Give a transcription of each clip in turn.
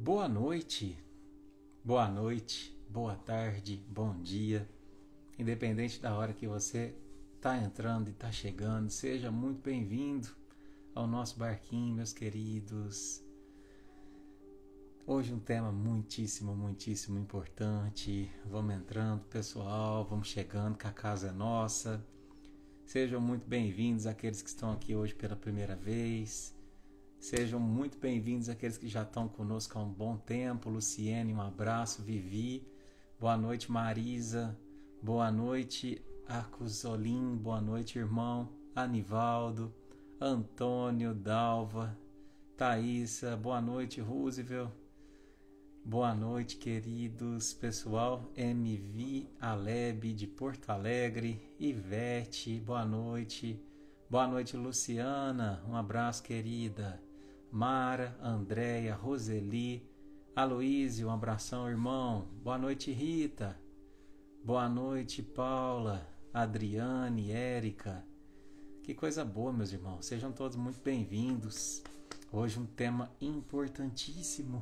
Boa noite, boa tarde, bom dia. Independente da hora que você está entrando e está chegando, seja muito bem-vindo ao nosso barquinho, meus queridos. Hoje um tema muitíssimo importante. Vamos entrando, pessoal, vamos chegando, que a casa é nossa. Sejam muito bem-vindos aqueles que estão aqui hoje pela primeira vez. Sejam muito bem-vindos aqueles que já estão conosco há um bom tempo. Luciene, um abraço. Vivi, boa noite. Marisa, boa noite. Arcosolim, boa noite, irmão. Anivaldo, Antônio, Dalva, Thaísa, boa noite. Roosevelt, boa noite, queridos. Pessoal, MV Aleb de Porto Alegre, Ivete, boa noite. Boa noite, Luciana, um abraço, querida. Mara, Andréia, Roseli, Aloísio, um abração, irmão. Boa noite, Rita. Boa noite, Paula, Adriane, Érica. Que coisa boa, meus irmãos. Sejam todos muito bem-vindos. Hoje um tema importantíssimo.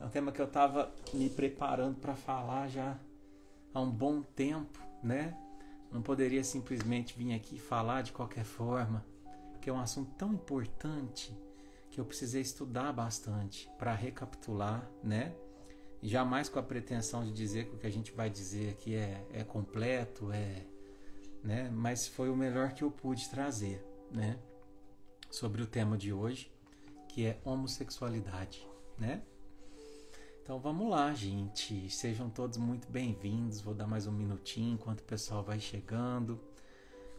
É um tema que eu estava me preparando para falar já há um bom tempo, né? Não poderia simplesmente vir aqui e falar de qualquer forma, que é um assunto tão importante que eu precisei estudar bastante para recapitular, né? E jamais com a pretensão de dizer que o que a gente vai dizer aqui é completo, né? Mas foi o melhor que eu pude trazer, né? Sobre o tema de hoje, que é homossexualidade, né? Então vamos lá, gente. Sejam todos muito bem-vindos. Vou dar mais um minutinho enquanto o pessoal vai chegando.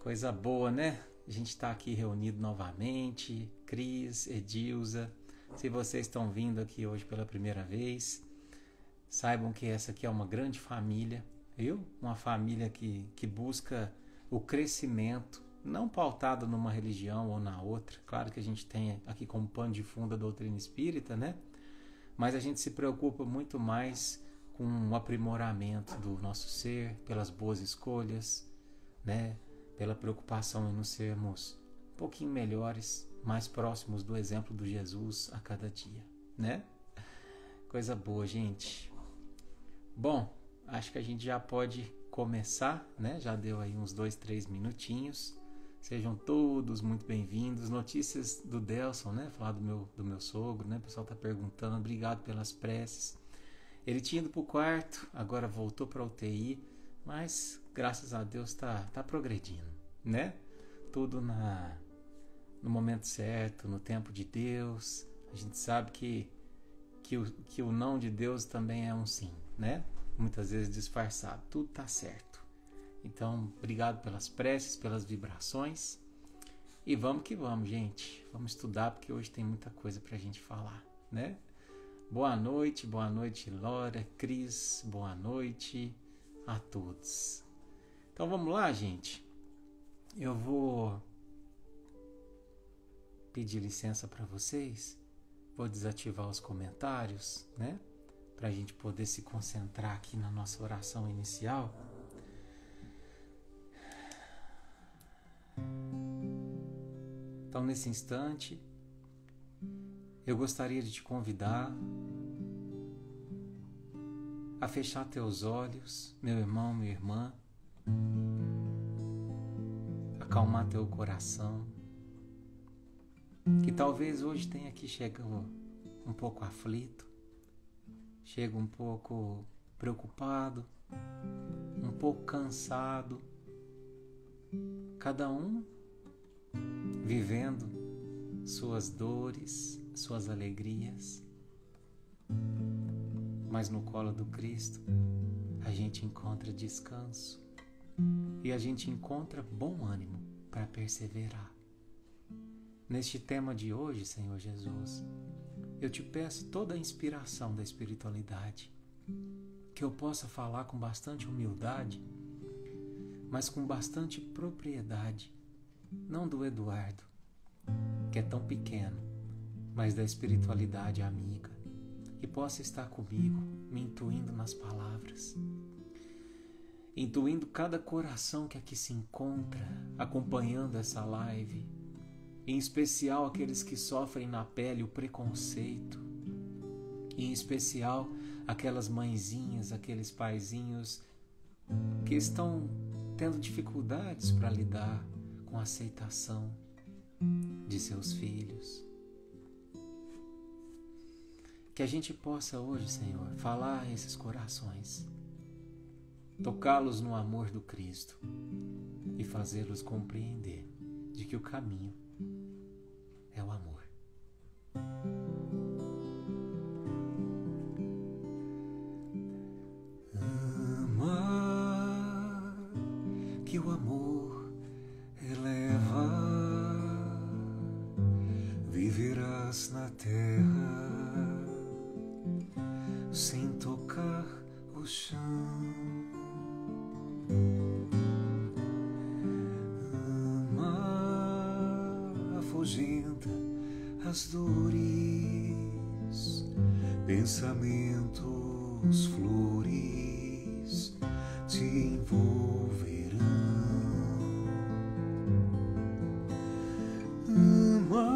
Coisa boa, né? A gente está aqui reunido novamente. Cris, Edilza. Se vocês estão vindo aqui hoje pela primeira vez, saibam que essa aqui é uma grande família, viu? Uma família que busca o crescimento, não pautado numa religião ou na outra. Claro que a gente tem aqui como pano de fundo a doutrina espírita, né? Mas a gente se preocupa muito mais com o aprimoramento do nosso ser, pelas boas escolhas, né? Pela preocupação em nos sermos um pouquinho melhores, mais próximos do exemplo do Jesus a cada dia, né? Coisa boa, gente. Bom, acho que a gente já pode começar, né? Já deu aí uns 2-3 minutinhos. Sejam todos muito bem-vindos. Notícias do Delson, né? Falar do meu sogro, né? O pessoal tá perguntando. Obrigado pelas preces. Ele tinha ido pro quarto, agora voltou pra UTI, mas graças a Deus tá progredindo, né? Tudo no momento certo, no tempo de Deus. A gente sabe que o não de Deus também é um sim, né? Muitas vezes disfarçado. Tudo tá certo. Então, obrigado pelas preces, pelas vibrações. E vamos que vamos, gente. Vamos estudar, porque hoje tem muita coisa pra gente falar, né? Boa noite, Laura, Cris, boa noite a todos. Então, vamos lá, gente. Eu vou pedir licença para vocês. Vou desativar os comentários, né? Pra gente poder se concentrar aqui na nossa oração inicial. Então, nesse instante, eu gostaria de te convidar a fechar teus olhos, meu irmão, minha irmã, acalmar teu coração, que talvez hoje tenha aqui chegado um pouco aflito, chega um pouco preocupado, um pouco cansado, cada um vivendo suas dores, suas alegrias, mas no colo do Cristo a gente encontra descanso e a gente encontra bom ânimo para perseverar. Neste tema de hoje, Senhor Jesus, eu te peço toda a inspiração da espiritualidade, que eu possa falar com bastante humildade, mas com bastante propriedade, não do Eduardo, que é tão pequeno, mas da espiritualidade amiga, que possa estar comigo, me intuindo nas palavras, intuindo cada coração que aqui se encontra, acompanhando essa live, em especial aqueles que sofrem na pele o preconceito, E em especial aquelas mãezinhas, aqueles paizinhos que estão tendo dificuldades para lidar com a aceitação de seus filhos. Que a gente possa hoje, Senhor, falar a esses corações, tocá-los no amor do Cristo e fazê-los compreender de que o caminho é o amor. Ama, que o amor eleva, viverás na terra sem tocar o chão. Ama, afugenta as dores, pensamentos, flores te envolverão. Ama,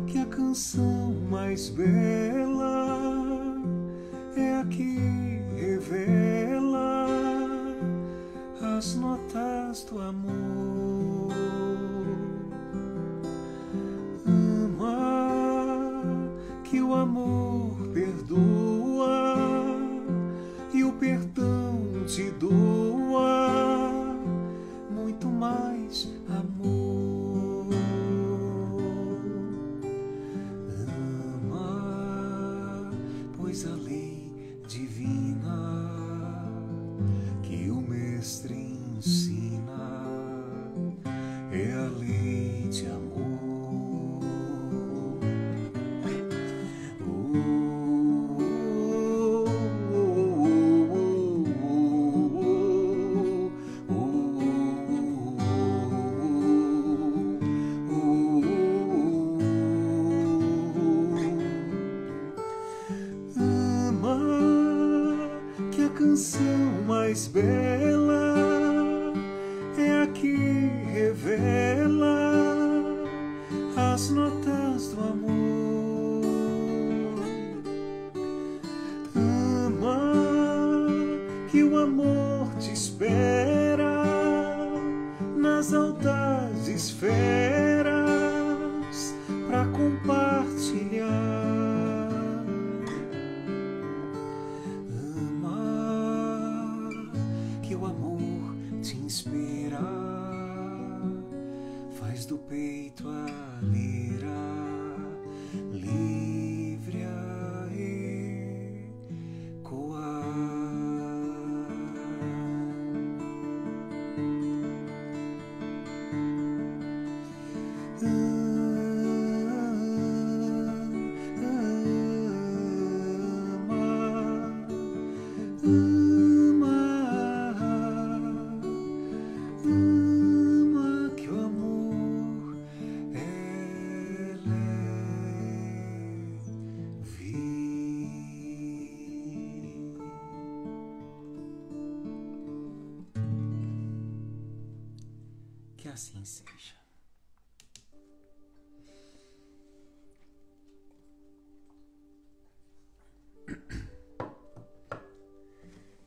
que a canção mais bela é a que revela as notas do amor. Ama, que o amor perdoa e o perdão te doa muito mais amor. Ama, pois a lei divina que o Mestre ensina é a lei de amor. Canção mais bela é a que revela as notas do amor. Ama, que o amor te espera nas altas esferas pra compartilhar. Inspira, faz do peito a lira, livre a ecoar. Que assim seja.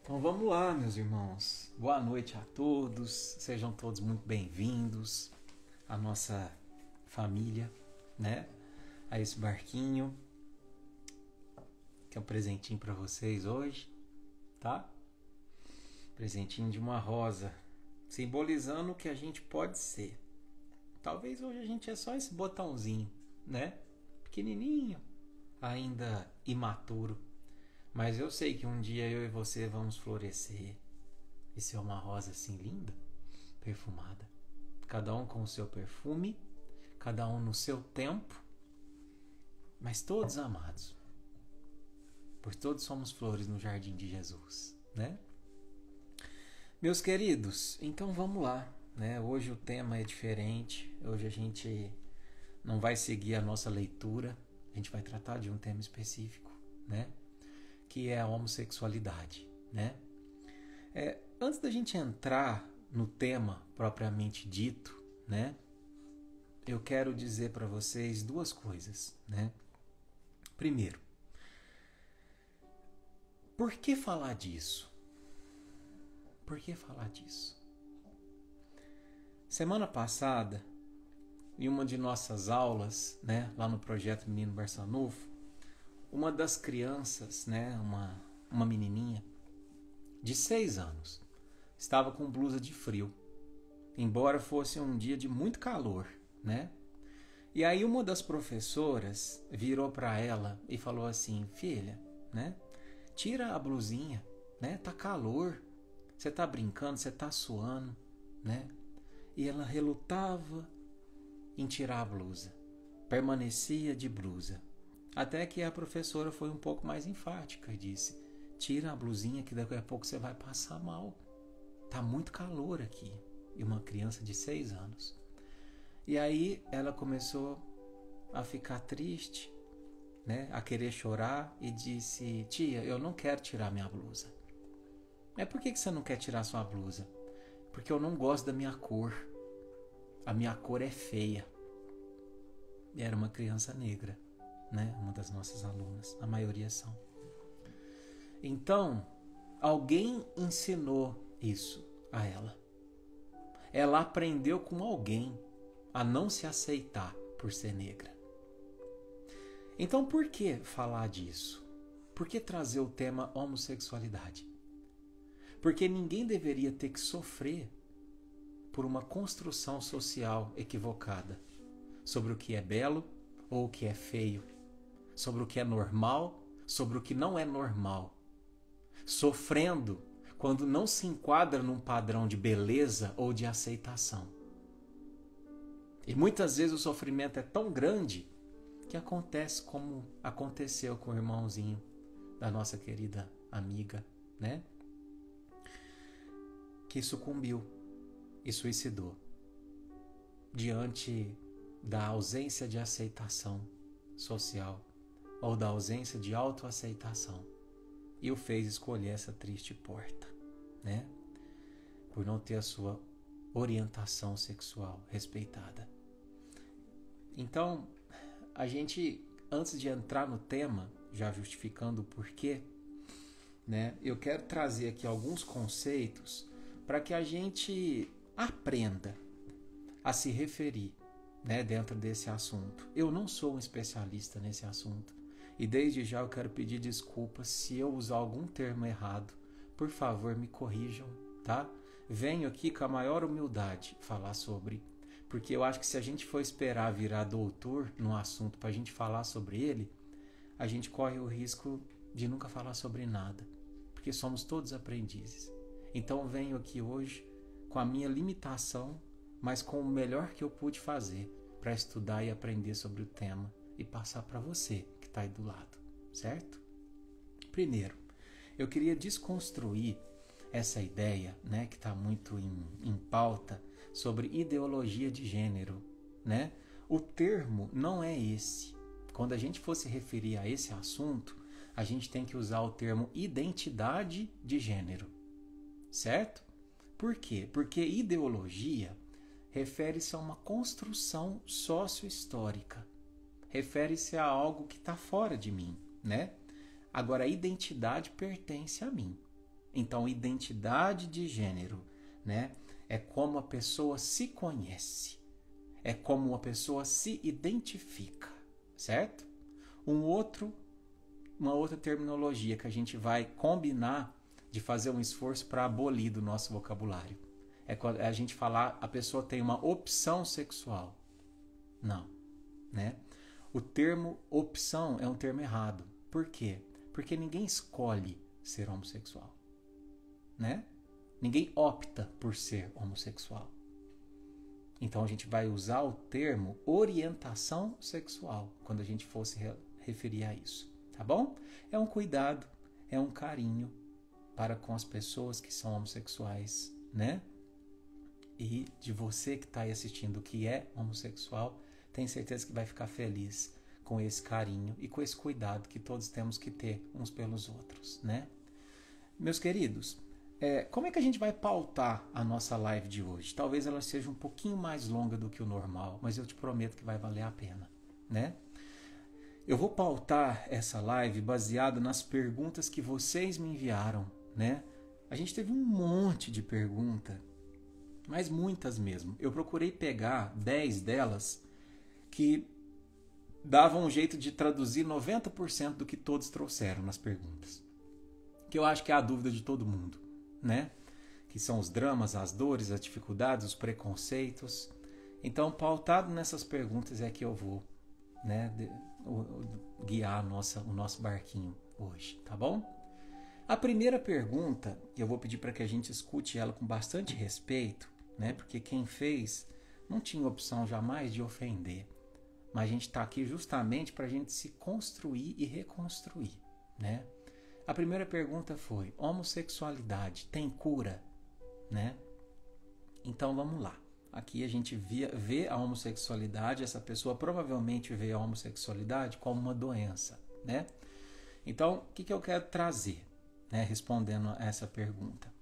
Então vamos lá, meus irmãos. Boa noite a todos. Sejam todos muito bem-vindos à nossa família, né? A esse barquinho, que é um presentinho para vocês hoje, tá? Presentinho de uma rosa, simbolizando o que a gente pode ser. Talvez hoje a gente é só esse botãozinho, né? Pequenininho, ainda imaturo. Mas eu sei que um dia eu e você vamos florescer e ser uma rosa assim linda, perfumada. Cada um com o seu perfume, cada um no seu tempo, mas todos amados. Pois todos somos flores no jardim de Jesus, né? Meus queridos, então vamos lá, né? Hoje o tema é diferente. Hoje a gente não vai seguir a nossa leitura. A gente vai tratar de um tema específico, né? Que é a homossexualidade, né? Antes da gente entrar no tema propriamente dito, né? Eu quero dizer para vocês duas coisas, né? Primeiro, Por que falar disso? Por que falar disso? Semana passada, em uma de nossas aulas, né, lá no projeto Menino Barça Novo, uma das crianças, né, uma menininha de 6 anos, estava com blusa de frio, embora fosse um dia de muito calor, né? E aí uma das professoras virou para ela e falou assim: filha, né, tira a blusinha, né, tá calor, você tá brincando, você tá suando, né? E ela relutava em tirar a blusa, permanecia de blusa, até que a professora foi um pouco mais enfática e disse: tira a blusinha que daqui a pouco você vai passar mal, tá muito calor aqui. E uma criança de 6 anos. E aí ela começou a ficar triste, né, a querer chorar, e disse: tia, eu não quero tirar minha blusa. Mas por que você não quer tirar sua blusa? Porque eu não gosto da minha cor. A minha cor é feia. E era uma criança negra, né? Uma das nossas alunas. A maioria são. Então, alguém ensinou isso a ela. Ela aprendeu com alguém a não se aceitar por ser negra. Então, por que falar disso? Por que trazer o tema homossexualidade? Porque ninguém deveria ter que sofrer por uma construção social equivocada sobre o que é belo ou o que é feio, sobre o que é normal, sobre o que não é normal, sofrendo quando não se enquadra num padrão de beleza ou de aceitação. E muitas vezes o sofrimento é tão grande que acontece como aconteceu com o irmãozinho da nossa querida amiga, né? Que sucumbiu e suicidou diante da ausência de aceitação social ou da ausência de autoaceitação, e o fez escolher essa triste porta, né? Por não ter a sua orientação sexual respeitada. Então, a gente, antes de entrar no tema, já justificando o porquê, né, eu quero trazer aqui alguns conceitos para que a gente aprenda a se referir, né, dentro desse assunto. Eu não sou um especialista nesse assunto e desde já eu quero pedir desculpas se eu usar algum termo errado. Por favor, me corrijam, tá? Venho aqui com a maior humildade falar sobre, porque eu acho que se a gente for esperar virar doutor no assunto para a gente falar sobre ele, a gente corre o risco de nunca falar sobre nada, porque somos todos aprendizes. Então venho aqui hoje com a minha limitação, mas com o melhor que eu pude fazer para estudar e aprender sobre o tema e passar para você que está aí do lado, certo? Primeiro, eu queria desconstruir essa ideia, né, que está muito em pauta, sobre ideologia de gênero, né? O termo não é esse. Quando a gente for se referir a esse assunto, a gente tem que usar o termo identidade de gênero, certo? Por quê? Porque ideologia refere-se a uma construção sócio-histórica, refere-se a algo que está fora de mim, né? Agora, a identidade pertence a mim. Então, identidade de gênero, né, é como a pessoa se conhece, é como a pessoa se identifica, certo? Uma outra terminologia que a gente vai combinar de fazer um esforço para abolir do nosso vocabulário é quando a gente falar a pessoa tem uma opção sexual. Não, né? O termo opção é um termo errado. Por quê? Porque ninguém escolhe ser homossexual, né? Ninguém opta por ser homossexual. Então a gente vai usar o termo orientação sexual quando a gente for se referir a isso, tá bom? É um cuidado, é um carinho para com as pessoas que são homossexuais, né? E de você que está aí assistindo que é homossexual, tenho certeza que vai ficar feliz com esse carinho e com esse cuidado que todos temos que ter uns pelos outros, né? Meus queridos, como é que a gente vai pautar a nossa live de hoje? Talvez ela seja um pouquinho mais longa do que o normal, mas eu te prometo que vai valer a pena, né? Eu vou pautar essa live baseada nas perguntas que vocês me enviaram, né? A gente teve um monte de pergunta, mas muitas mesmo. Eu procurei pegar 10 delas que davam um jeito de traduzir 90% do que todos trouxeram nas perguntas. Que eu acho que é a dúvida de todo mundo, né? Que são os dramas, as dores, as dificuldades, os preconceitos. Então, pautado nessas perguntas é que eu vou, né, guiar o nosso barquinho hoje, tá bom? A primeira pergunta, eu vou pedir para que a gente escute ela com bastante respeito, né? Porque quem fez não tinha opção jamais de ofender. Mas a gente está aqui justamente para a gente se construir e reconstruir, né? A primeira pergunta foi: homossexualidade tem cura, né? Então vamos lá. Aqui a gente vê a homossexualidade, essa pessoa provavelmente vê a homossexualidade como uma doença, né? Então, o que eu quero trazer, né, respondendo a essa pergunta?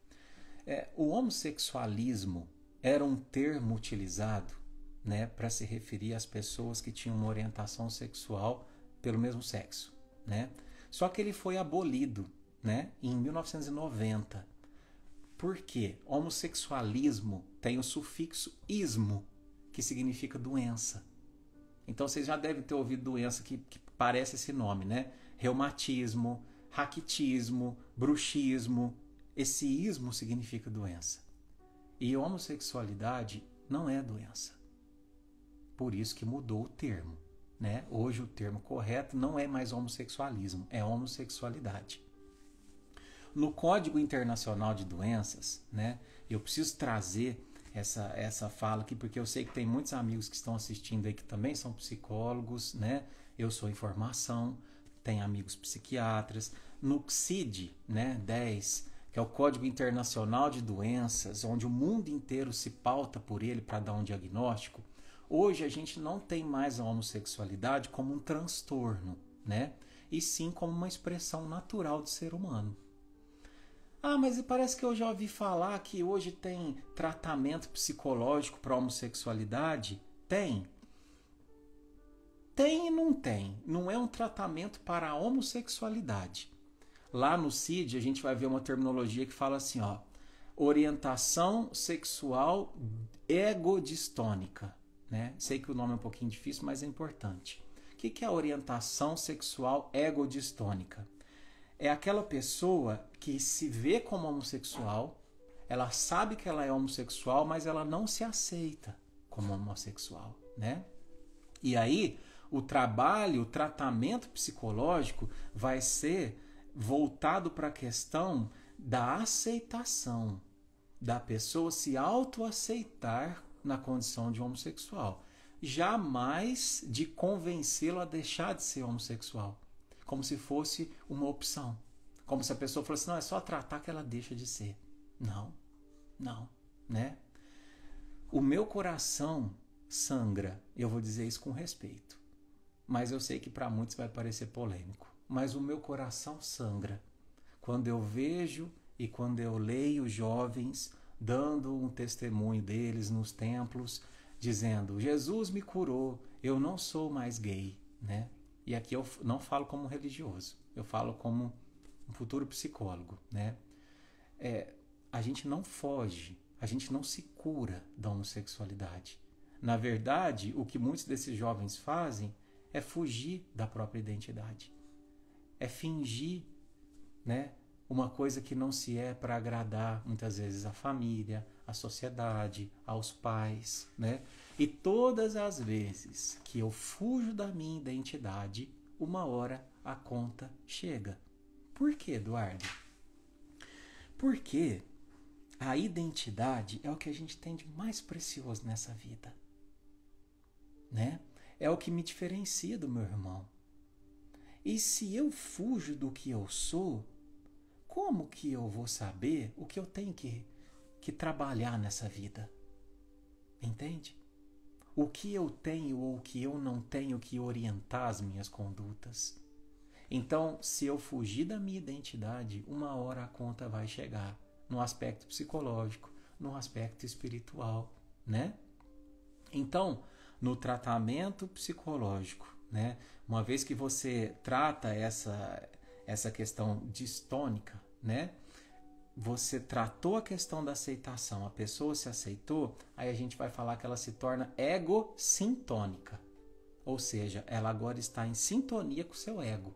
O homossexualismo era um termo utilizado, né, para se referir às pessoas que tinham uma orientação sexual pelo mesmo sexo, né? Só que ele foi abolido, né, em 1990. Por quê? Homossexualismo tem o sufixo ismo, que significa doença. Então vocês já devem ter ouvido doença que parece esse nome, né? Reumatismo, raquitismo, bruxismo. Esse ismo significa doença. E homossexualidade não é doença. Por isso que mudou o termo, né? Hoje o termo correto não é mais homossexualismo, é homossexualidade. No Código Internacional de Doenças, né, eu preciso trazer essa fala aqui, porque eu sei que tem muitos amigos que estão assistindo aí que também são psicólogos, né? Eu sou em formação, tem amigos psiquiatras. No CID, né, 10, que é o Código Internacional de Doenças, onde o mundo inteiro se pauta por ele para dar um diagnóstico, hoje a gente não tem mais a homossexualidade como um transtorno, né? E sim como uma expressão natural do ser humano. Ah, mas parece que eu já ouvi falar que hoje tem tratamento psicológico para homossexualidade. Tem. Tem e não tem. Não é um tratamento para a homossexualidade. Lá no CID a gente vai ver uma terminologia que fala assim, ó, orientação sexual egodistônica, né? Sei que o nome é um pouquinho difícil, mas é importante. O que é a orientação sexual egodistônica? É aquela pessoa que se vê como homossexual, ela sabe que ela é homossexual, mas ela não se aceita como homossexual, né? E aí, o tratamento psicológico vai ser voltado para a questão da aceitação, da pessoa se autoaceitar na condição de homossexual. Jamais de convencê-lo a deixar de ser homossexual. Como se fosse uma opção. Como se a pessoa fosse, não, é só tratar que ela deixa de ser. Não, né? O meu coração sangra, eu vou dizer isso com respeito. Mas eu sei que para muitos vai parecer polêmico. Mas o meu coração sangra quando eu vejo e quando eu leio jovens dando um testemunho deles nos templos, dizendo, Jesus me curou, eu não sou mais gay, né? E aqui eu não falo como religioso, eu falo como um futuro psicólogo, né? A gente não foge, a gente não se cura da homossexualidade. Na verdade, o que muitos desses jovens fazem é fugir da própria identidade. É fingir, né, uma coisa que não se é para agradar muitas vezes a família, a sociedade, aos pais, né? E todas as vezes que eu fujo da minha identidade, uma hora a conta chega. Por quê, Eduardo? Porque a identidade é o que a gente tem de mais precioso nessa vida, né? É o que me diferencia do meu irmão. E se eu fujo do que eu sou, como que eu vou saber o que eu tenho que trabalhar nessa vida? Entende? O que eu tenho ou o que eu não tenho que orientar as minhas condutas. Então, se eu fugir da minha identidade, uma hora a conta vai chegar no aspecto psicológico, no aspecto espiritual, né? Então, no tratamento psicológico, né? Uma vez que você trata essa questão distônica, né? Você tratou a questão da aceitação, a pessoa se aceitou, aí a gente vai falar que ela se torna egocintônica. Ou seja, ela agora está em sintonia com o seu ego.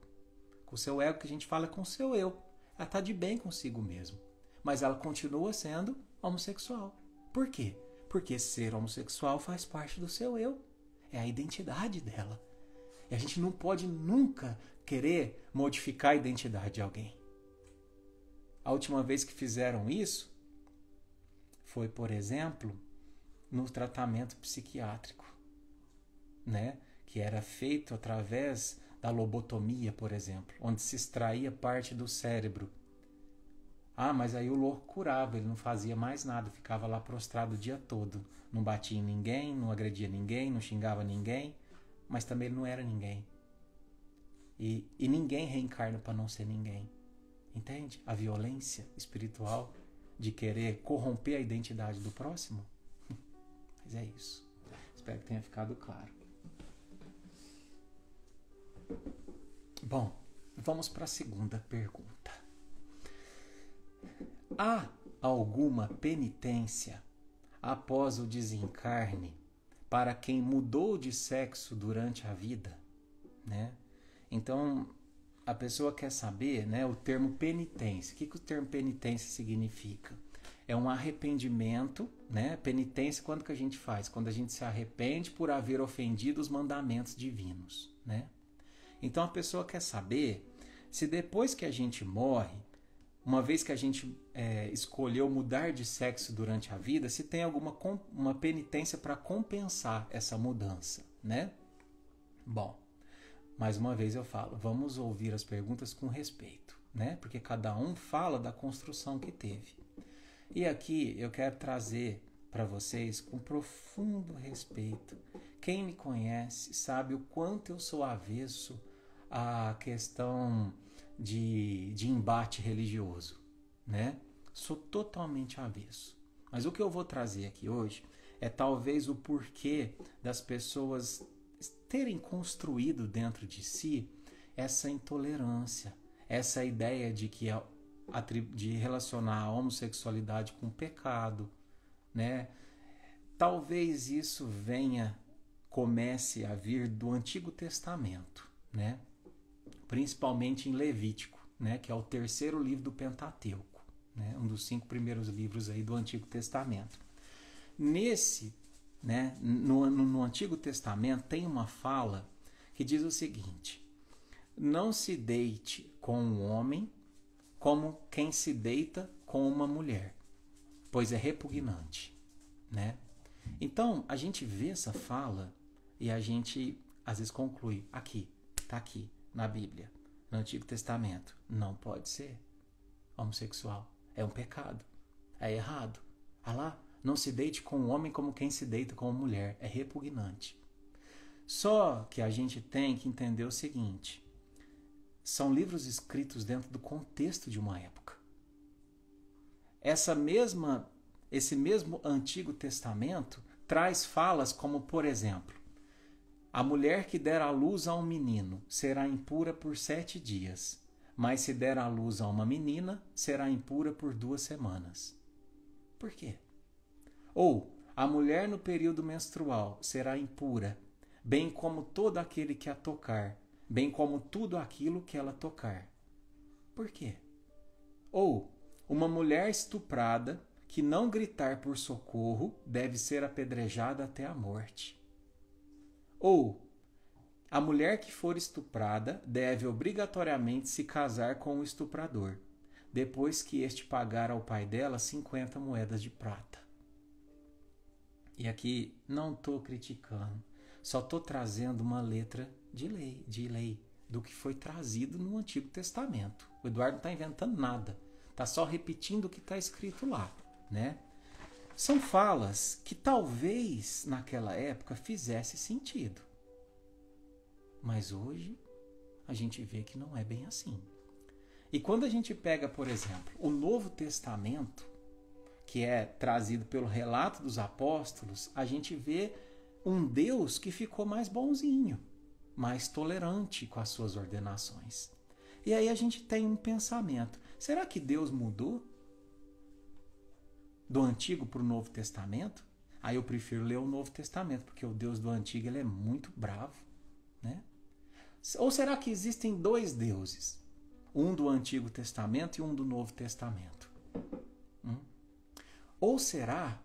Com o seu ego que a gente fala com o seu eu. Ela está de bem consigo mesmo. Mas ela continua sendo homossexual. Por quê? Porque ser homossexual faz parte do seu eu. É a identidade dela. E a gente não pode nunca querer modificar a identidade de alguém. A última vez que fizeram isso foi, por exemplo, no tratamento psiquiátrico, né? Que era feito através da lobotomia, por exemplo, onde se extraía parte do cérebro. Ah, mas aí o louco curava, ele não fazia mais nada, ficava lá prostrado o dia todo. Não batia em ninguém, não agredia ninguém, não xingava ninguém, mas também ele não era ninguém. E ninguém reencarna para não ser ninguém. Entende? A violência espiritual de querer corromper a identidade do próximo. Mas é isso. Espero que tenha ficado claro. Bom, vamos para a segunda pergunta. Há alguma penitência após o desencarne para quem mudou de sexo durante a vida, né? Então, a pessoa quer saber, né, o termo penitência. O que o termo penitência significa? É um arrependimento, né? Penitência, quando que a gente faz? Quando a gente se arrepende por haver ofendido os mandamentos divinos, né? Então a pessoa quer saber se depois que a gente morre, uma vez que a gente escolheu mudar de sexo durante a vida, se tem alguma uma penitência para compensar essa mudança, né? Bom, mais uma vez eu falo, vamos ouvir as perguntas com respeito, né? Porque cada um fala da construção que teve. E aqui eu quero trazer para vocês com profundo respeito. Quem me conhece sabe o quanto eu sou avesso à questão de embate religioso, né? Sou totalmente avesso. Mas o que eu vou trazer aqui hoje é talvez o porquê das pessoas terem construído dentro de si essa intolerância, essa ideia de que de relacionar a homossexualidade com pecado, né? Talvez isso comece a vir do Antigo Testamento, né? Principalmente em Levítico, né? Que é o terceiro livro do Pentateuco, né? Um dos 5 primeiros livros aí do Antigo Testamento. Né, no Antigo Testamento tem uma fala que diz o seguinte: não se deite com um homem como quem se deita com uma mulher, pois é repugnante, né? Então a gente vê essa fala e a gente às vezes conclui, está aqui na Bíblia, no Antigo Testamento, não pode ser homossexual, é um pecado, é errado. Ah lá, não se deite com um homem como quem se deita com uma mulher. É repugnante. Só que a gente tem que entender o seguinte. São livros escritos dentro do contexto de uma época. Esse mesmo Antigo Testamento traz falas como, por exemplo, a mulher que der à luz a um menino será impura por 7 dias, mas se der à luz a uma menina, será impura por 2 semanas. Por quê? Ou, a mulher no período menstrual será impura, bem como todo aquele que a tocar, bem como tudo aquilo que ela tocar. Por quê? Ou, uma mulher estuprada que não gritar por socorro deve ser apedrejada até a morte. Ou, a mulher que for estuprada deve obrigatoriamente se casar com o estuprador, depois que este pagar ao pai dela 50 moedas de prata. E aqui não estou criticando, só estou trazendo uma letra de lei, do que foi trazido no Antigo Testamento. O Eduardo não está inventando nada, está só repetindo o que está escrito lá, né? São falas que talvez naquela época fizesse sentido, mas hoje a gente vê que não é bem assim. E quando a gente pega, por exemplo, o Novo Testamento, que é trazido pelo relato dos apóstolos, a gente vê um Deus que ficou mais bonzinho. mais tolerante com as suas ordenações. E aí a gente tem um pensamento: será que Deus mudou do Antigo para o Novo Testamento? Aí eu prefiro ler o Novo Testamento, porque o Deus do Antigo ele é muito bravo, né? Ou será que existem dois deuses? Um do Antigo Testamento e um do Novo Testamento? Ou será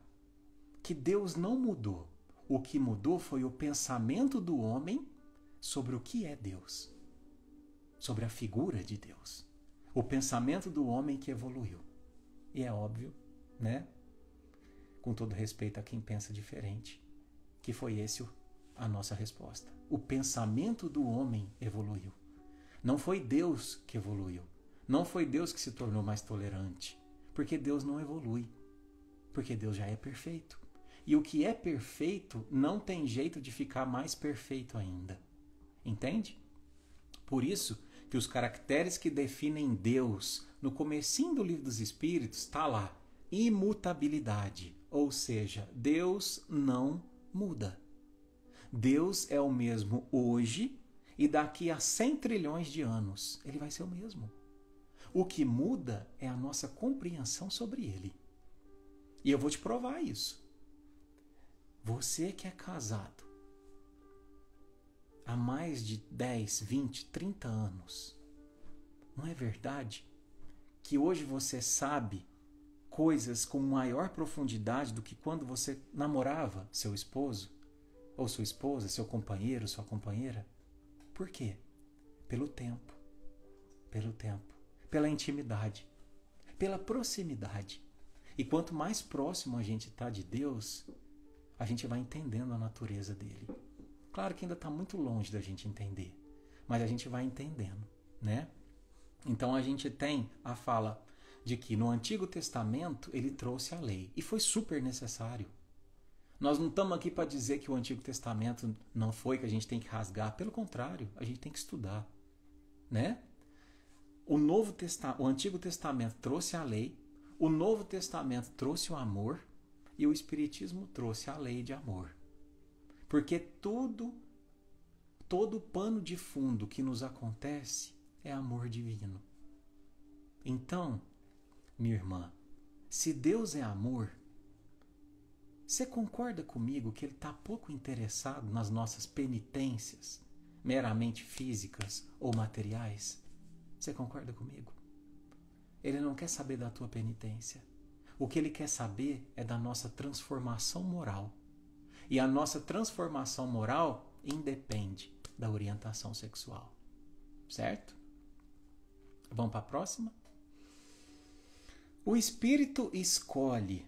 que Deus não mudou? O que mudou foi o pensamento do homem sobre o que é Deus, sobre a figura de Deus. O pensamento do homem que evoluiu. E é óbvio, né? Com todo respeito a quem pensa diferente, que foi esse a nossa resposta. O pensamento do homem evoluiu. Não foi Deus que evoluiu. Não foi Deus que se tornou mais tolerante. Porque Deus não evolui. Porque Deus já é perfeito. E o que é perfeito não tem jeito de ficar mais perfeito ainda. Entende? Por isso que os caracteres que definem Deus no comecinho do Livro dos Espíritos está lá: imutabilidade. Ou seja, Deus não muda. Deus é o mesmo hoje e daqui a 100 trilhões de anos ele vai ser o mesmo. O que muda é a nossa compreensão sobre ele. E eu vou te provar isso. Você que é casado há mais de 10, 20, 30 anos, não é verdade que hoje você sabe coisas com maior profundidade do que quando você namorava seu esposo, ou sua esposa, seu companheiro, sua companheira? Por quê? Pelo tempo. Pelo tempo. Pela intimidade. Pela proximidade. E quanto mais próximo a gente está de Deus, a gente vai entendendo a natureza dele. Claro que ainda está muito longe da gente entender, mas a gente vai entendendo, né? Então a gente tem a fala de que no Antigo Testamento ele trouxe a lei. E foi super necessário. Nós não estamos aqui para dizer que o Antigo Testamento não foi, que a gente tem que rasgar. Pelo contrário, a gente tem que estudar, né? O Antigo Testamento trouxe a lei, o Novo Testamento trouxe o amor e o Espiritismo trouxe a lei de amor. Porque todo pano de fundo que nos acontece é amor divino. Então, minha irmã, se Deus é amor, você concorda comigo que ele está pouco interessado nas nossas penitências, meramente físicas ou materiais? Você concorda comigo? Ele não quer saber da tua penitência. O que ele quer saber é da nossa transformação moral. E a nossa transformação moral independe da orientação sexual. Certo? Vamos para a próxima? O espírito escolhe.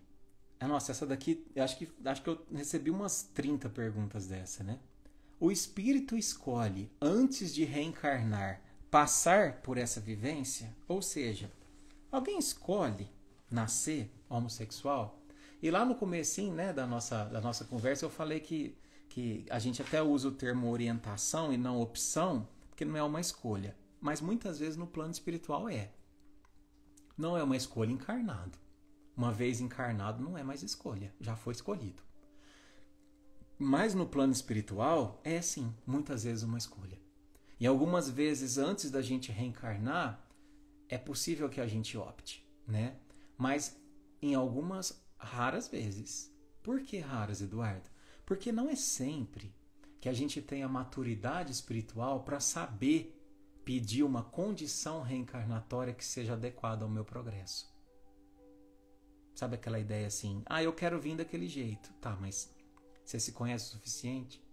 Nossa, essa daqui, acho que eu recebi umas 30 perguntas dessa, né? O espírito escolhe, antes de reencarnar, passar por essa vivência? Ou seja, alguém escolhe nascer homossexual? E lá no comecinho, né, da nossa conversa, eu falei que a gente até usa o termo orientação e não opção, porque não é uma escolha. Mas muitas vezes no plano espiritual é. Não é uma escolha encarnado. Uma vez encarnado não é mais escolha, já foi escolhido. Mas no plano espiritual é sim, muitas vezes uma escolha. E algumas vezes antes da gente reencarnar, é possível que a gente opte, né? Mas em algumas raras vezes. Por que raras, Eduardo? Porque não é sempre que a gente tem a maturidade espiritual para saber pedir uma condição reencarnatória que seja adequada ao meu progresso. Sabe aquela ideia assim, eu quero vir daquele jeito. Tá, mas você se conhece o suficiente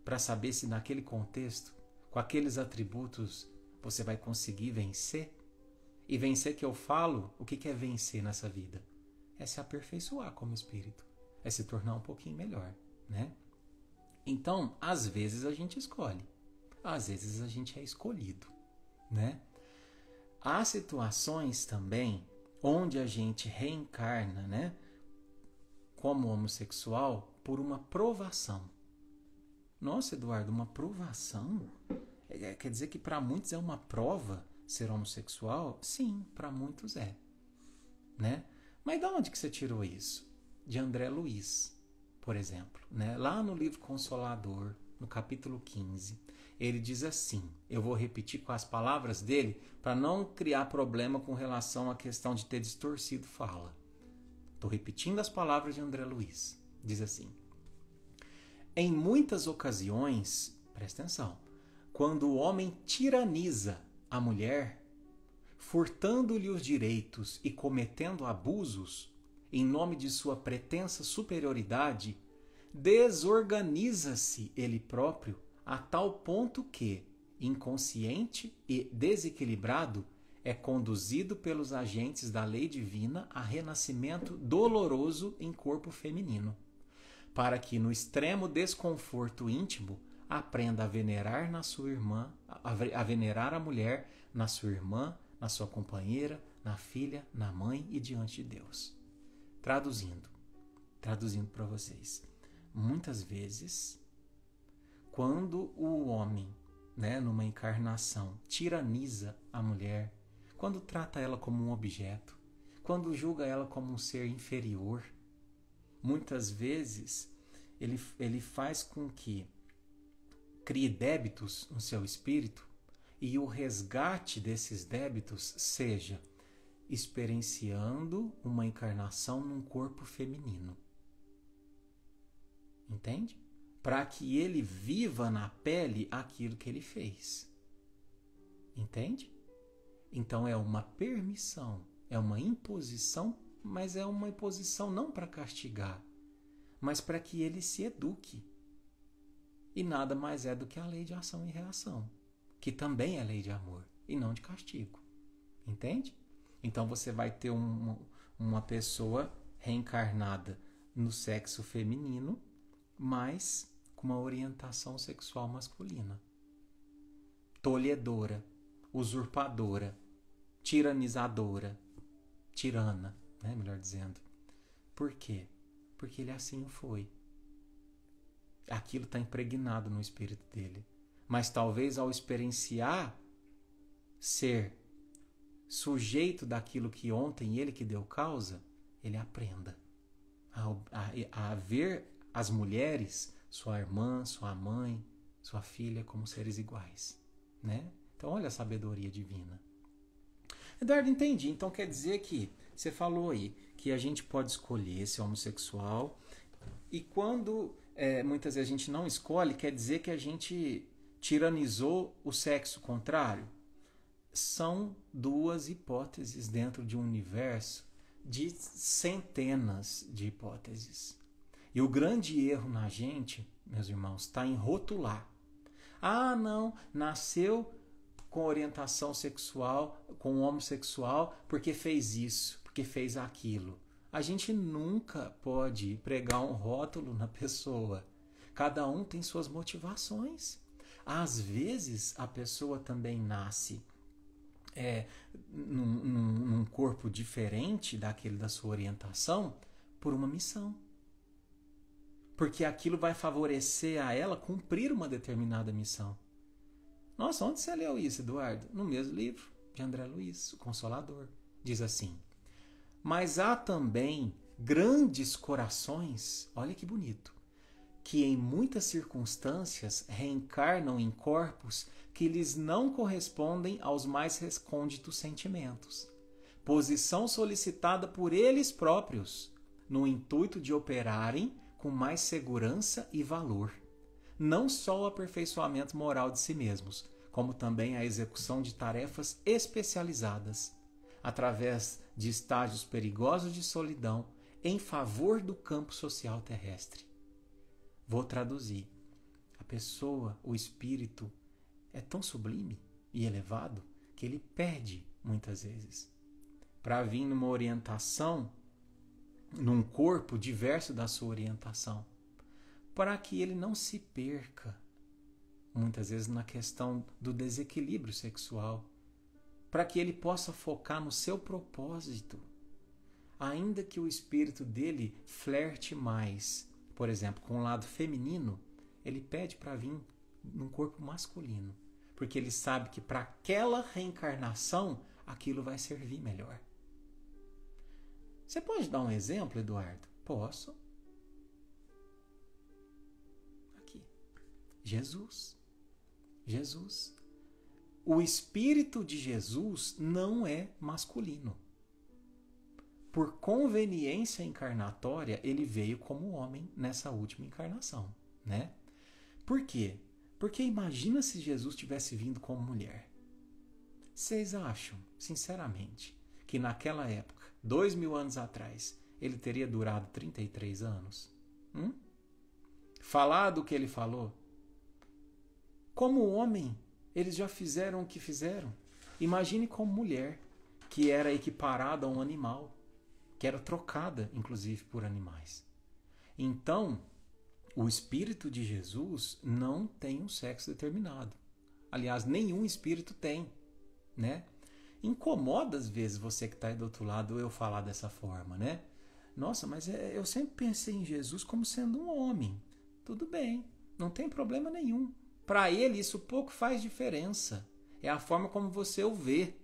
para saber se naquele contexto, com aqueles atributos, você vai conseguir vencer? E vencer que eu falo, o que é vencer nessa vida? É se aperfeiçoar como espírito. É se tornar um pouquinho melhor, né? Então, às vezes a gente escolhe. Às vezes a gente é escolhido, né? Há situações também onde a gente reencarna, né, como homossexual por uma provação. Nossa, Eduardo, uma provação? Quer dizer que para muitos é uma prova ser homossexual? Sim, para muitos é, né? Mas de onde que você tirou isso? De André Luiz, por exemplo, né? Lá no livro Consolador, no capítulo 15, Ele diz assim, eu vou repetir com as palavras dele para não criar problema com relação à questão de ter distorcido fala. Estou repetindo as palavras de André Luiz. Diz assim: em muitas ocasiões, presta atenção, quando o homem tiraniza a mulher, furtando-lhe os direitos e cometendo abusos, em nome de sua pretensa superioridade, desorganiza-se ele próprio a tal ponto que, inconsciente e desequilibrado, é conduzido pelos agentes da lei divina a renascimento doloroso em corpo feminino, para que no extremo desconforto íntimo aprenda a venerar na sua irmã, a venerar a mulher na sua irmã, na sua companheira, na filha, na mãe e diante de Deus. Traduzindo para vocês. Muitas vezes, quando o homem, numa encarnação, tiraniza a mulher, quando trata ela como um objeto, quando julga ela como um ser inferior, muitas vezes ele faz com que crie débitos no seu espírito e o resgate desses débitos seja experienciando uma encarnação num corpo feminino. Entende? Para que ele viva na pele aquilo que ele fez. Entende? Então é uma permissão, é uma imposição, mas é uma imposição não para castigar, mas para que ele se eduque. E nada mais é do que a lei de ação e reação, que também é lei de amor e não de castigo. Entende? Então você vai ter uma pessoa reencarnada no sexo feminino, mas com uma orientação sexual masculina. Tolhedora, usurpadora, tiranizadora, tirana, melhor dizendo. Por quê? Porque ele assim o foi. Aquilo está impregnado no espírito dele. Mas talvez ao experienciar ser sujeito daquilo que ontem ele que deu causa, ele aprenda a ver as mulheres, sua irmã, sua mãe, sua filha, como seres iguais. Então olha a sabedoria divina. Eduardo, entendi. Então quer dizer que você falou aí que a gente pode escolher ser homossexual e quando muitas vezes a gente não escolhe, quer dizer que a gente tiranizou o sexo contrário? São duas hipóteses dentro de um universo de centenas de hipóteses. E o grande erro na gente, meus irmãos, está em rotular. Ah, não, nasceu com orientação sexual, com homossexual, porque fez isso, porque fez aquilo. A gente nunca pode pregar um rótulo na pessoa. Cada um tem suas motivações. Às vezes, a pessoa também nasce num corpo diferente daquele da sua orientação por uma missão. Porque aquilo vai favorecer a ela cumprir uma determinada missão. Nossa, onde você leu isso, Eduardo? No mesmo livro de André Luiz, O Consolador. Diz assim: mas há também grandes corações, olha que bonito, que em muitas circunstâncias reencarnam em corpos que lhes não correspondem aos mais recônditos sentimentos. Posição solicitada por eles próprios, no intuito de operarem com mais segurança e valor, não só o aperfeiçoamento moral de si mesmos, como também a execução de tarefas especializadas, através de estágios perigosos de solidão em favor do campo social terrestre. Vou traduzir. A pessoa, o espírito, é tão sublime e elevado que ele perde muitas vezes para vir numa orientação, num corpo diverso da sua orientação, para que ele não se perca, muitas vezes na questão do desequilíbrio sexual, para que ele possa focar no seu propósito, ainda que o espírito dele flerte mais, por exemplo, com o lado feminino, ele pede para vir num corpo masculino, porque ele sabe que para aquela reencarnação aquilo vai servir melhor. Você pode dar um exemplo, Eduardo? Posso. Aqui. Jesus. Jesus. O Espírito de Jesus não é masculino. Por conveniência encarnatória, ele veio como homem nessa última encarnação, né? Por quê? Porque imagina se Jesus tivesse vindo como mulher. Vocês acham, sinceramente, que naquela época, 2000 anos atrás, ele teria durado 33 anos? Falar do que ele falou? Como homem, eles já fizeram o que fizeram. Imagine como mulher, que era equiparada a um animal, que era trocada, inclusive, por animais. Então, o Espírito de Jesus não tem um sexo determinado. Aliás, nenhum espírito tem, né? Incomoda, às vezes, você que está aí do outro lado, eu falar dessa forma, né? Nossa, mas eu sempre pensei em Jesus como sendo um homem. Tudo bem, não tem problema nenhum. Para ele, isso pouco faz diferença. É a forma como você o vê.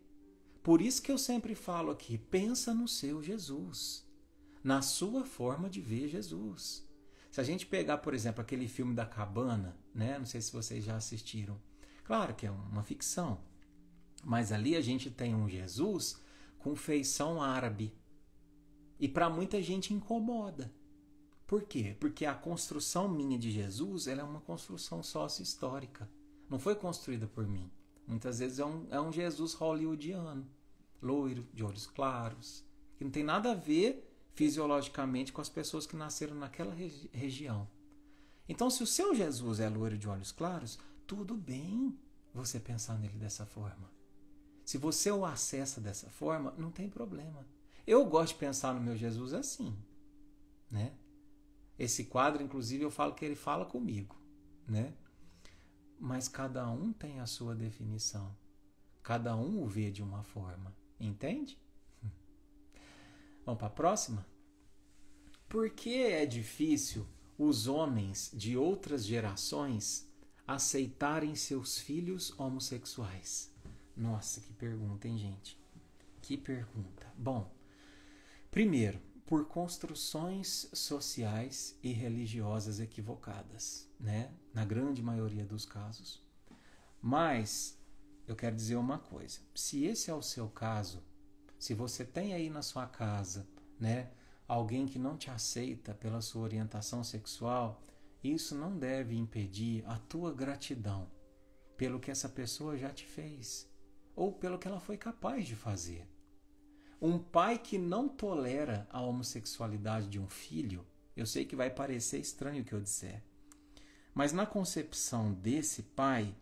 Por isso que eu sempre falo aqui, pensa no seu Jesus, na sua forma de ver Jesus. Se a gente pegar, por exemplo, aquele filme da cabana, né? Não sei se vocês já assistiram. Claro que é uma ficção, mas ali a gente tem um Jesus com feição árabe. E para muita gente incomoda. Por quê? Porque a construção minha de Jesus ela é uma construção sócio-histórica. Não foi construída por mim. Muitas vezes é um Jesus hollywoodiano, loiro, de olhos claros, que não tem nada a ver fisiologicamente com as pessoas que nasceram naquela região. Então, se o seu Jesus é loiro de olhos claros, tudo bem você pensar nele dessa forma. Se você o acessa dessa forma, não tem problema. Eu gosto de pensar no meu Jesus assim, né? Esse quadro, inclusive, eu falo que ele fala comigo, né? Mas cada um tem a sua definição. Cada um o vê de uma forma. Entende? Vamos para a próxima? Por que é difícil os homens de outras gerações aceitarem seus filhos homossexuais? Nossa, que pergunta, hein, gente? Que pergunta. Bom, primeiro, por construções sociais e religiosas equivocadas, né? Na grande maioria dos casos. Mas eu quero dizer uma coisa. Se esse é o seu caso, se você tem aí na sua casa, né, alguém que não te aceita pela sua orientação sexual, isso não deve impedir a tua gratidão pelo que essa pessoa já te fez ou pelo que ela foi capaz de fazer. Um pai que não tolera a homossexualidade de um filho, eu sei que vai parecer estranho o que eu disser, mas na concepção desse pai,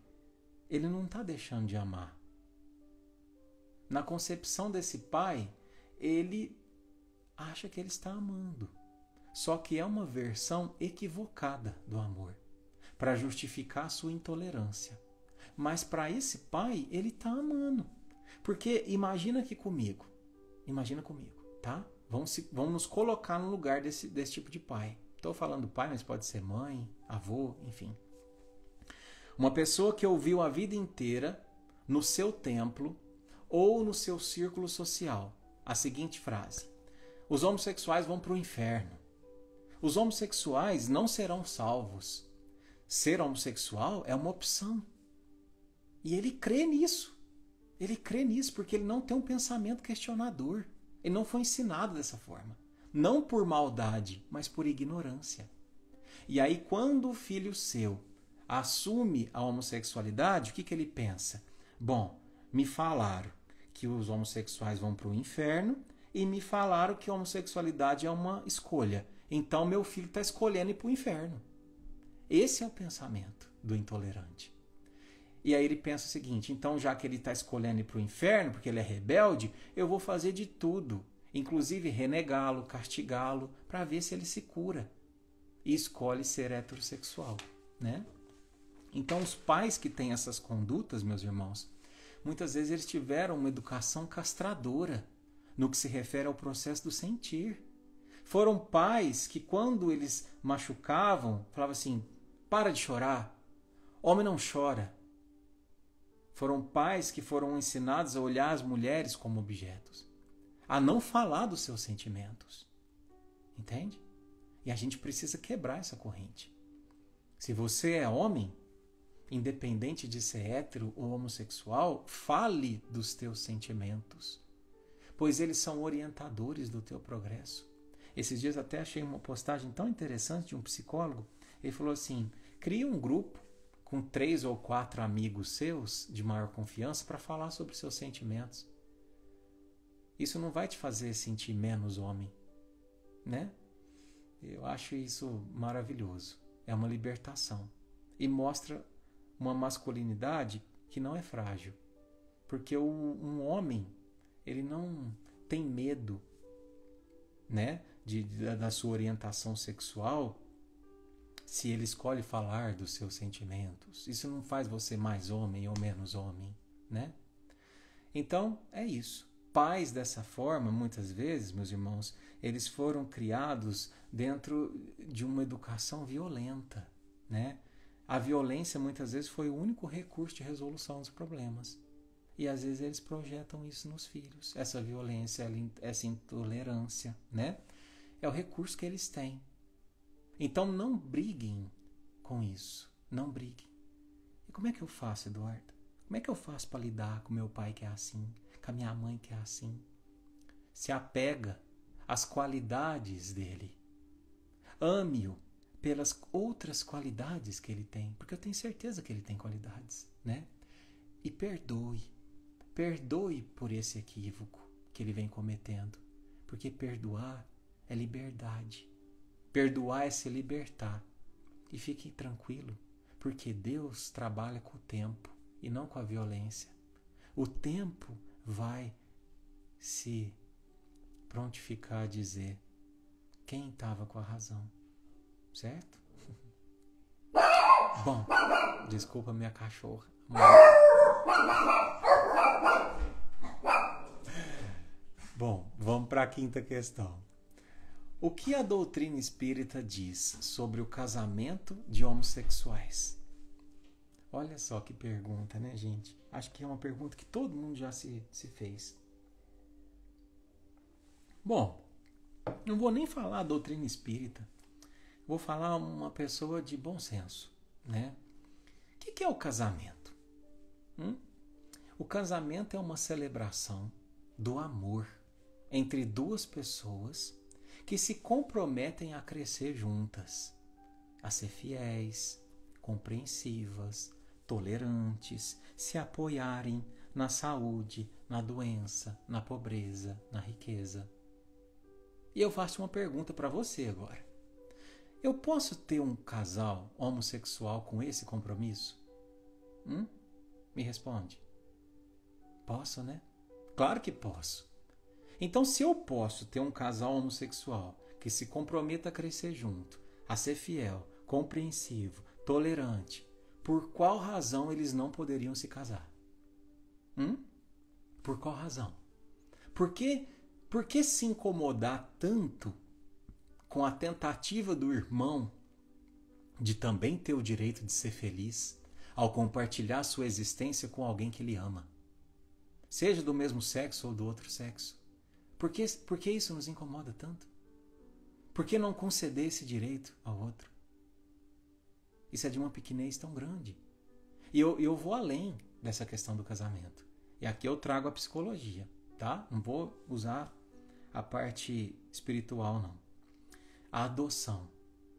ele não está deixando de amar. Na concepção desse pai, ele acha que ele está amando. Só que é uma versão equivocada do amor, para justificar a sua intolerância. Mas para esse pai, ele está amando. Porque imagina aqui comigo. Imagina comigo, tá? Vamos nos colocar no lugar desse tipo de pai. Estou falando pai, mas pode ser mãe, avô, enfim. Uma pessoa que ouviu a vida inteira no seu templo ou no seu círculo social a seguinte frase: os homossexuais vão para o inferno. Os homossexuais não serão salvos. Ser homossexual é uma opção. E ele crê nisso. Ele crê nisso porque ele não tem um pensamento questionador. Ele não foi ensinado dessa forma. Não por maldade, mas por ignorância. E aí, quando o filho seu assume a homossexualidade, o que ele pensa? Bom, me falaram que os homossexuais vão para o inferno e me falaram que a homossexualidade é uma escolha. Então, meu filho está escolhendo ir para o inferno. Esse é o pensamento do intolerante. E aí ele pensa o seguinte: então, já que ele está escolhendo ir para o inferno, porque ele é rebelde, eu vou fazer de tudo, inclusive renegá-lo, castigá-lo, para ver se ele se cura. E escolhe ser heterossexual, né? Então, os pais que têm essas condutas, meus irmãos, muitas vezes eles tiveram uma educação castradora no que se refere ao processo do sentir. Foram pais que, quando eles machucavam, falavam assim: para de chorar, homem não chora. Foram pais que foram ensinados a olhar as mulheres como objetos, a não falar dos seus sentimentos. Entende? E a gente precisa quebrar essa corrente. Se você é homem, independente de ser hétero ou homossexual, fale dos teus sentimentos, pois eles são orientadores do teu progresso. Esses dias até achei uma postagem tão interessante de um psicólogo. Ele falou assim: crie um grupo com 3 ou 4 amigos seus de maior confiança para falar sobre seus sentimentos. Isso não vai te fazer sentir menos homem, né? Eu acho isso maravilhoso. É uma libertação e mostra uma masculinidade que não é frágil, porque um homem, ele não tem medo, né, da sua orientação sexual, se ele escolhe falar dos seus sentimentos. Isso não faz você mais homem ou menos homem, né? Então, é isso. Pais dessa forma, muitas vezes, meus irmãos, eles foram criados dentro de uma educação violenta, né? A violência, muitas vezes, foi o único recurso de resolução dos problemas. E, às vezes, eles projetam isso nos filhos. Essa violência, essa intolerância, né? É o recurso que eles têm. Então, não briguem com isso. Não briguem. E como é que eu faço, Eduardo? Como é que eu faço para lidar com meu pai que é assim? Com a minha mãe que é assim? Se apega às qualidades dele. Ame-o pelas outras qualidades que ele tem. Porque eu tenho certeza que ele tem qualidades, né? E perdoe. Perdoe por esse equívoco que ele vem cometendo. Porque perdoar é liberdade. Perdoar é se libertar. E fique tranquilo, porque Deus trabalha com o tempo e não com a violência. O tempo vai se prontificar a dizer quem estava com a razão. Certo? Bom, desculpa minha cachorra. Bom, vamos para a quinta questão. O que a doutrina espírita diz sobre o casamento de homossexuais? Olha só que pergunta, né, gente? Acho que é uma pergunta que todo mundo já se fez. Bom, não vou nem falar a doutrina espírita. Vou falar uma pessoa de bom senso, né? O que é o casamento? O casamento é uma celebração do amor entre duas pessoas que se comprometem a crescer juntas, a ser fiéis, compreensivas, tolerantes, se apoiarem na saúde, na doença, na pobreza, na riqueza. E eu faço uma pergunta para você agora. Eu posso ter um casal homossexual com esse compromisso? Me responde. Posso, né? Claro que posso. Então, se eu posso ter um casal homossexual que se comprometa a crescer junto, a ser fiel, compreensivo, tolerante, por qual razão eles não poderiam se casar? Por qual razão? Por que se incomodar tanto com a tentativa do irmão de também ter o direito de ser feliz ao compartilhar sua existência com alguém que ele ama? Seja do mesmo sexo ou do outro sexo. Por que isso nos incomoda tanto? Por que não conceder esse direito ao outro? Isso é de uma pequenez tão grande. E eu vou além dessa questão do casamento. E aqui eu trago a psicologia, tá? Não vou usar a parte espiritual, não. A adoção,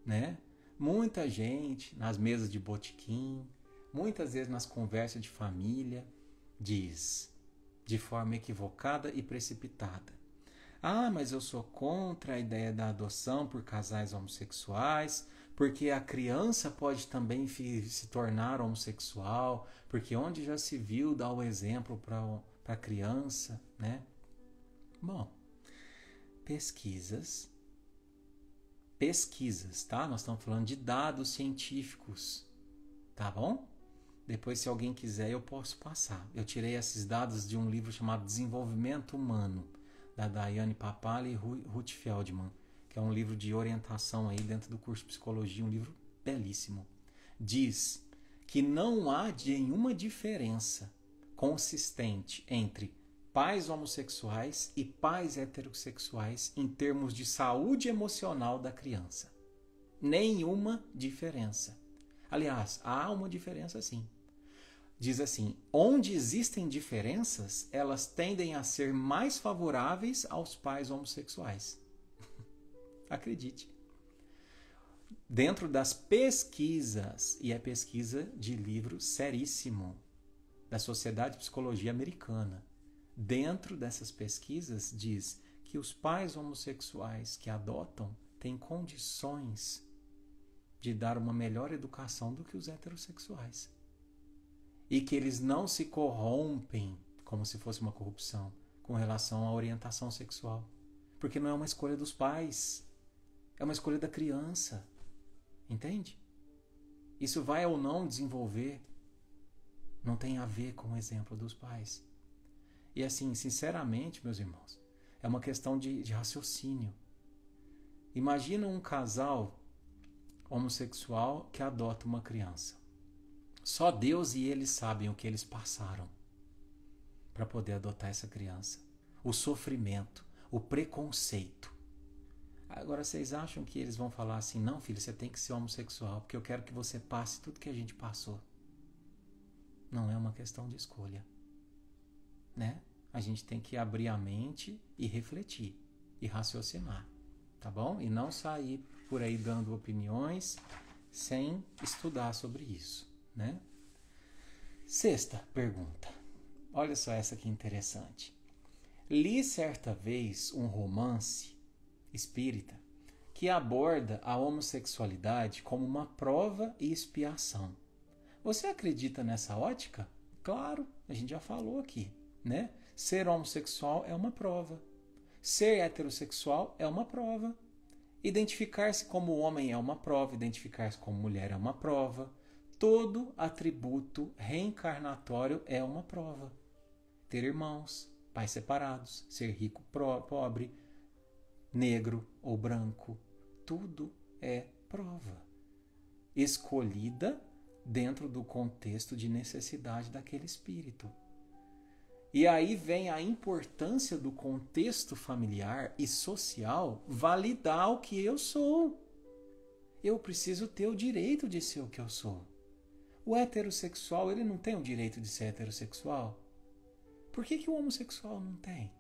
né? Muita gente nas mesas de botequim, muitas vezes nas conversas de família, diz de forma equivocada e precipitada: mas eu sou contra a ideia da adoção por casais homossexuais, porque a criança pode também se tornar homossexual, porque onde já se viu dar o exemplo para a criança, né? Bom, pesquisas, tá? Nós estamos falando de dados científicos, tá bom? Depois, se alguém quiser, eu posso passar. Eu tirei esses dados de um livro chamado Desenvolvimento Humano, da Diane Papali e Ruth Feldman, que é um livro de orientação aí dentro do curso de psicologia, um livro belíssimo. Diz que não há nenhuma diferença consistente entre pais homossexuais e pais heterossexuais em termos de saúde emocional da criança. Nenhuma diferença. Aliás, há uma diferença sim. Diz assim, onde existem diferenças, elas tendem a ser mais favoráveis aos pais homossexuais. Acredite. Dentro das pesquisas, e é pesquisa de livro seríssimo, da Sociedade de Psicologia Americana, dentro dessas pesquisas diz que os pais homossexuais que adotam têm condições de dar uma melhor educação do que os heterossexuais. E que eles não se corrompem, como se fosse uma corrupção, com relação à orientação sexual. Porque não é uma escolha dos pais, é uma escolha da criança. Entende? Isso vai ou não desenvolver, não tem a ver com o exemplo dos pais. E assim, sinceramente, meus irmãos, é uma questão de raciocínio. Imagina um casal homossexual que adota uma criança. Só Deus e eles sabem o que eles passaram para poder adotar essa criança. O sofrimento, o preconceito. Agora vocês acham que eles vão falar assim, não filho, você tem que ser homossexual, porque eu quero que você passe tudo que a gente passou. Não é uma questão de escolha. Né? A gente tem que abrir a mente e refletir, e raciocinar, tá bom? E não sair por aí dando opiniões sem estudar sobre isso, né? Sexta pergunta. Olha só essa que interessante. Li certa vez um romance espírita que aborda a homossexualidade como uma prova e expiação. Você acredita nessa ótica? Claro, a gente já falou aqui, né? Ser homossexual é uma prova. Ser heterossexual é uma prova. Identificar-se como homem é uma prova, identificar-se como mulher é uma prova. Todo atributo reencarnatório é uma prova. Ter irmãos, pais separados, ser rico, pobre, negro ou branco, tudo é prova. Escolhida dentro do contexto de necessidade daquele espírito. E aí vem a importância do contexto familiar e social validar o que eu sou. Eu preciso ter o direito de ser o que eu sou. O heterossexual, ele não tem o direito de ser heterossexual? Por que o homossexual não tem?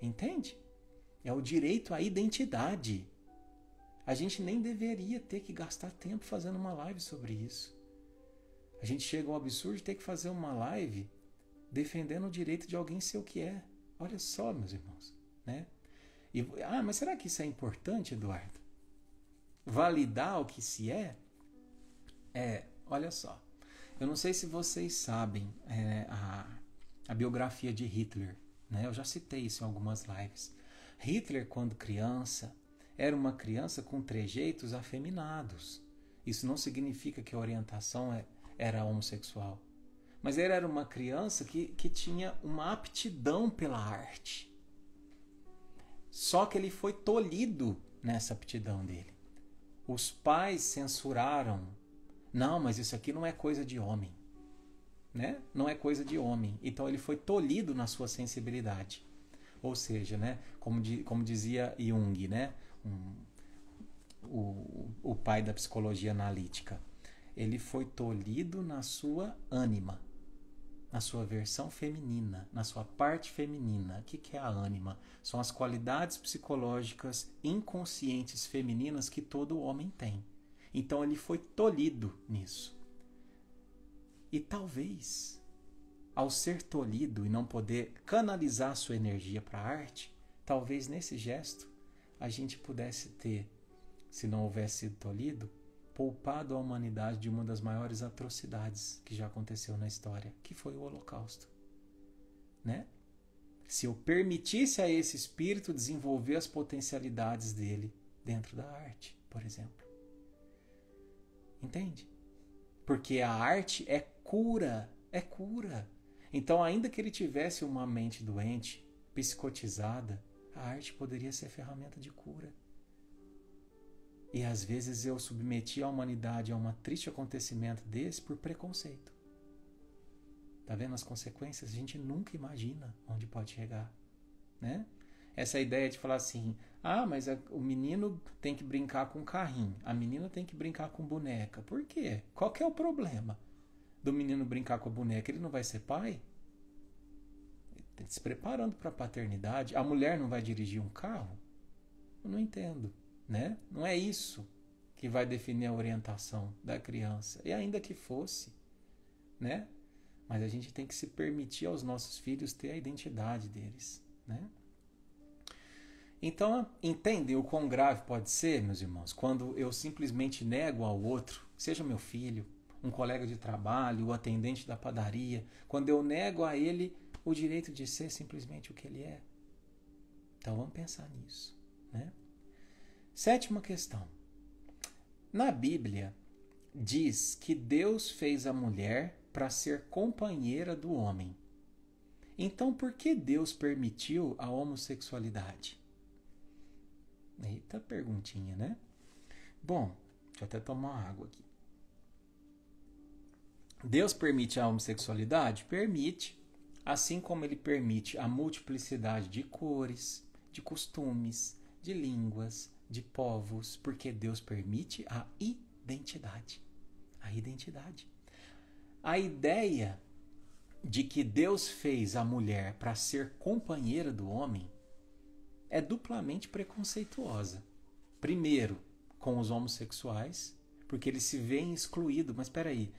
Entende? É o direito à identidade. A gente nem deveria ter que gastar tempo fazendo uma live sobre isso. A gente chega ao absurdo de ter que fazer uma live defendendo o direito de alguém ser o que é. Olha só, meus irmãos. Né? Mas será que isso é importante, Eduardo? Validar o que se é? Olha só. Eu não sei se vocês sabem a biografia de Hitler. Né? Eu já citei isso em algumas lives. Hitler, quando criança, era uma criança com trejeitos afeminados. Isso não significa que a orientação era homossexual. Mas ele era uma criança que tinha uma aptidão pela arte. Só que ele foi tolhido nessa aptidão dele. Os pais censuraram. Não, mas isso aqui não é coisa de homem. Né? Não é coisa de homem. Então ele foi tolhido na sua sensibilidade. Ou seja, né? Como dizia Jung, né? O pai da psicologia analítica. Ele foi tolhido na sua ânima, na sua versão feminina, na sua parte feminina. O que é a ânima? São as qualidades psicológicas inconscientes femininas que todo homem tem. Então ele foi tolhido nisso. E talvez, ao ser tolhido e não poder canalizar sua energia para a arte, talvez nesse gesto a gente pudesse ter, se não houvesse sido tolhido, poupado a humanidade de uma das maiores atrocidades que já aconteceu na história, que foi o Holocausto. Né? Se eu permitisse a esse espírito desenvolver as potencialidades dele dentro da arte, por exemplo. Entende? Porque a arte é cura, é cura. Então, ainda que ele tivesse uma mente doente, psicotizada, a arte poderia ser ferramenta de cura. E às vezes eu submeti a humanidade a um triste acontecimento desse por preconceito. Tá vendo as consequências? A gente nunca imagina onde pode chegar, né? Essa ideia de falar assim, mas o menino tem que brincar com carrinho, a menina tem que brincar com boneca. Por quê? Qual que é o problema do menino brincar com a boneca? Ele não vai ser pai? Ele está se preparando para a paternidade. A mulher não vai dirigir um carro? Eu não entendo, né? Não é isso que vai definir a orientação da criança. E ainda que fosse, né? Mas a gente tem que se permitir aos nossos filhos ter a identidade deles, né? Então, entendem o quão grave pode ser, meus irmãos, quando eu simplesmente nego ao outro, seja meu filho, um colega de trabalho, o atendente da padaria, quando eu nego a ele o direito de ser simplesmente o que ele é. Então vamos pensar nisso, né? Sétima questão. Na Bíblia, diz que Deus fez a mulher para ser companheira do homem. Então, por que Deus permitiu a homossexualidade? Eita perguntinha, né? Bom, deixa eu até tomar uma água aqui. Deus permite a homossexualidade? Permite. Assim como ele permite a multiplicidade de cores, de costumes, de línguas, de povos, porque Deus permite a identidade. A identidade. A ideia de que Deus fez a mulher para ser companheira do homem é duplamente preconceituosa. Primeiro, com os homossexuais, porque eles se veem excluídos. Mas espera aí,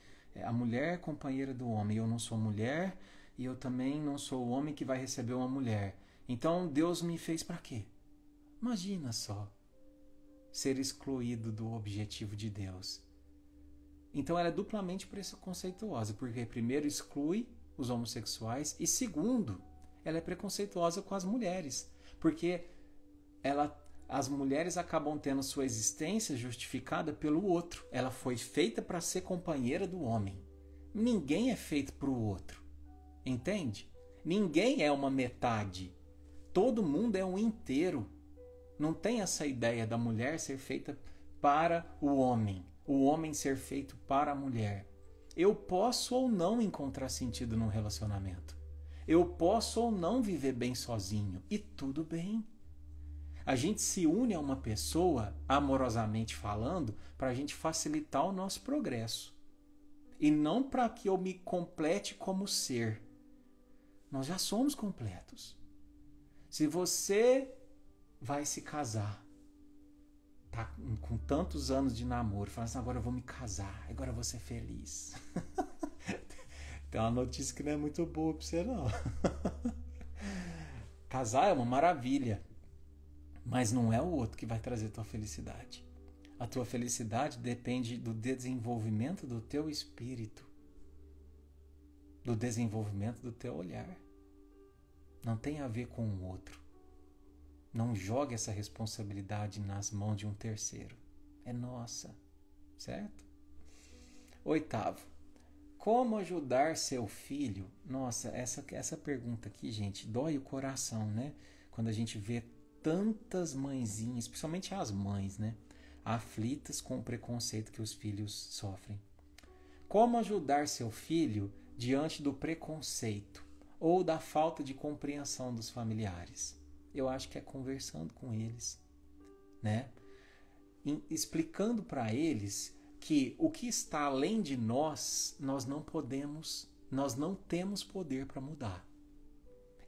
a mulher é companheira do homem, eu não sou mulher e eu também não sou o homem que vai receber uma mulher. Então Deus me fez para quê? Imagina só, ser excluído do objetivo de Deus. Então ela é duplamente preconceituosa, porque primeiro exclui os homossexuais e segundo, ela é preconceituosa com as mulheres, porque as mulheres acabam tendo sua existência justificada pelo outro. Ela foi feita para ser companheira do homem. Ninguém é feito para o outro, entende? Ninguém é uma metade. Todo mundo é um inteiro. Não tem essa ideia da mulher ser feita para o homem ser feito para a mulher. Eu posso ou não encontrar sentido num relacionamento. Eu posso ou não viver bem sozinho. E tudo bem. A gente se une a uma pessoa, amorosamente falando, para a gente facilitar o nosso progresso. E não para que eu me complete como ser. Nós já somos completos. Se você vai se casar, tá com tantos anos de namoro, fala assim, agora eu vou me casar, agora eu vou ser feliz. Tem uma notícia que não é muito boa pra você, não. Casar é uma maravilha, mas não é o outro que vai trazer a tua felicidade. A tua felicidade depende do desenvolvimento do teu espírito, do desenvolvimento do teu olhar. Não tem a ver com o outro. Não jogue essa responsabilidade nas mãos de um terceiro. É nossa, certo? Oitavo. Como ajudar seu filho? Nossa, essa pergunta aqui, gente, dói o coração, né? Quando a gente vê tantas mãezinhas, principalmente as mães, né? Aflitas com o preconceito que os filhos sofrem. Como ajudar seu filho diante do preconceito ou da falta de compreensão dos familiares? Eu acho que é conversando com eles, né? Explicando para eles que o que está além de nós, nós não temos poder para mudar.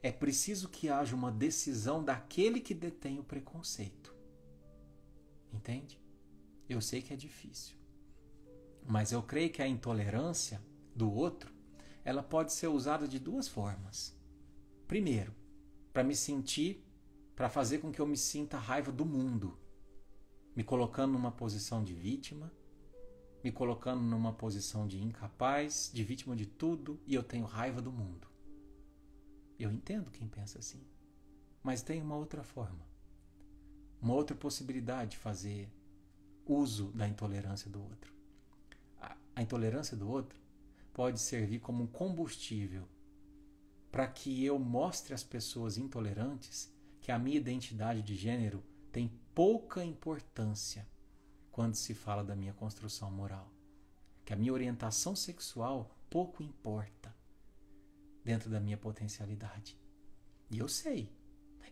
É preciso que haja uma decisão daquele que detém o preconceito. Entende? Eu sei que é difícil, mas eu creio que a intolerância do outro, ela pode ser usada de duas formas. Primeiro, para fazer com que eu me sinta raiva do mundo, me colocando numa posição de vítima, me colocando numa posição de incapaz, de vítima de tudo, e eu tenho raiva do mundo. Eu entendo quem pensa assim, mas tem uma outra forma, uma outra possibilidade de fazer uso da intolerância do outro. A intolerância do outro pode servir como um combustível para que eu mostre às pessoas intolerantes que a minha identidade de gênero tem pouca importância quando se fala da minha construção moral. Que a minha orientação sexual pouco importa dentro da minha potencialidade. E eu sei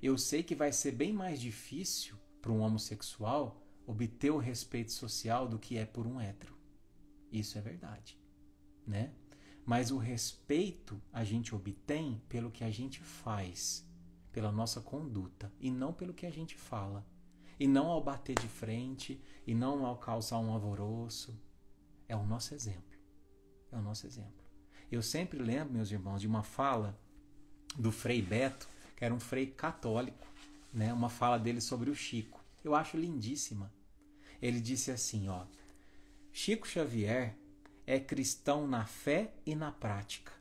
Eu sei que vai ser bem mais difícil para um homossexual obter o respeito social do que é por um hétero. Isso é verdade, né? Mas o respeito a gente obtém pelo que a gente faz, pela nossa conduta, e não pelo que a gente fala. E não ao bater de frente, e não ao causar um alvoroço. É o nosso exemplo. É o nosso exemplo. Eu sempre lembro, meus irmãos, de uma fala do Frei Beto, que era um frei católico, né? Uma fala dele sobre o Chico. Eu acho lindíssima. Ele disse assim, ó: Chico Xavier é cristão na fé e na prática.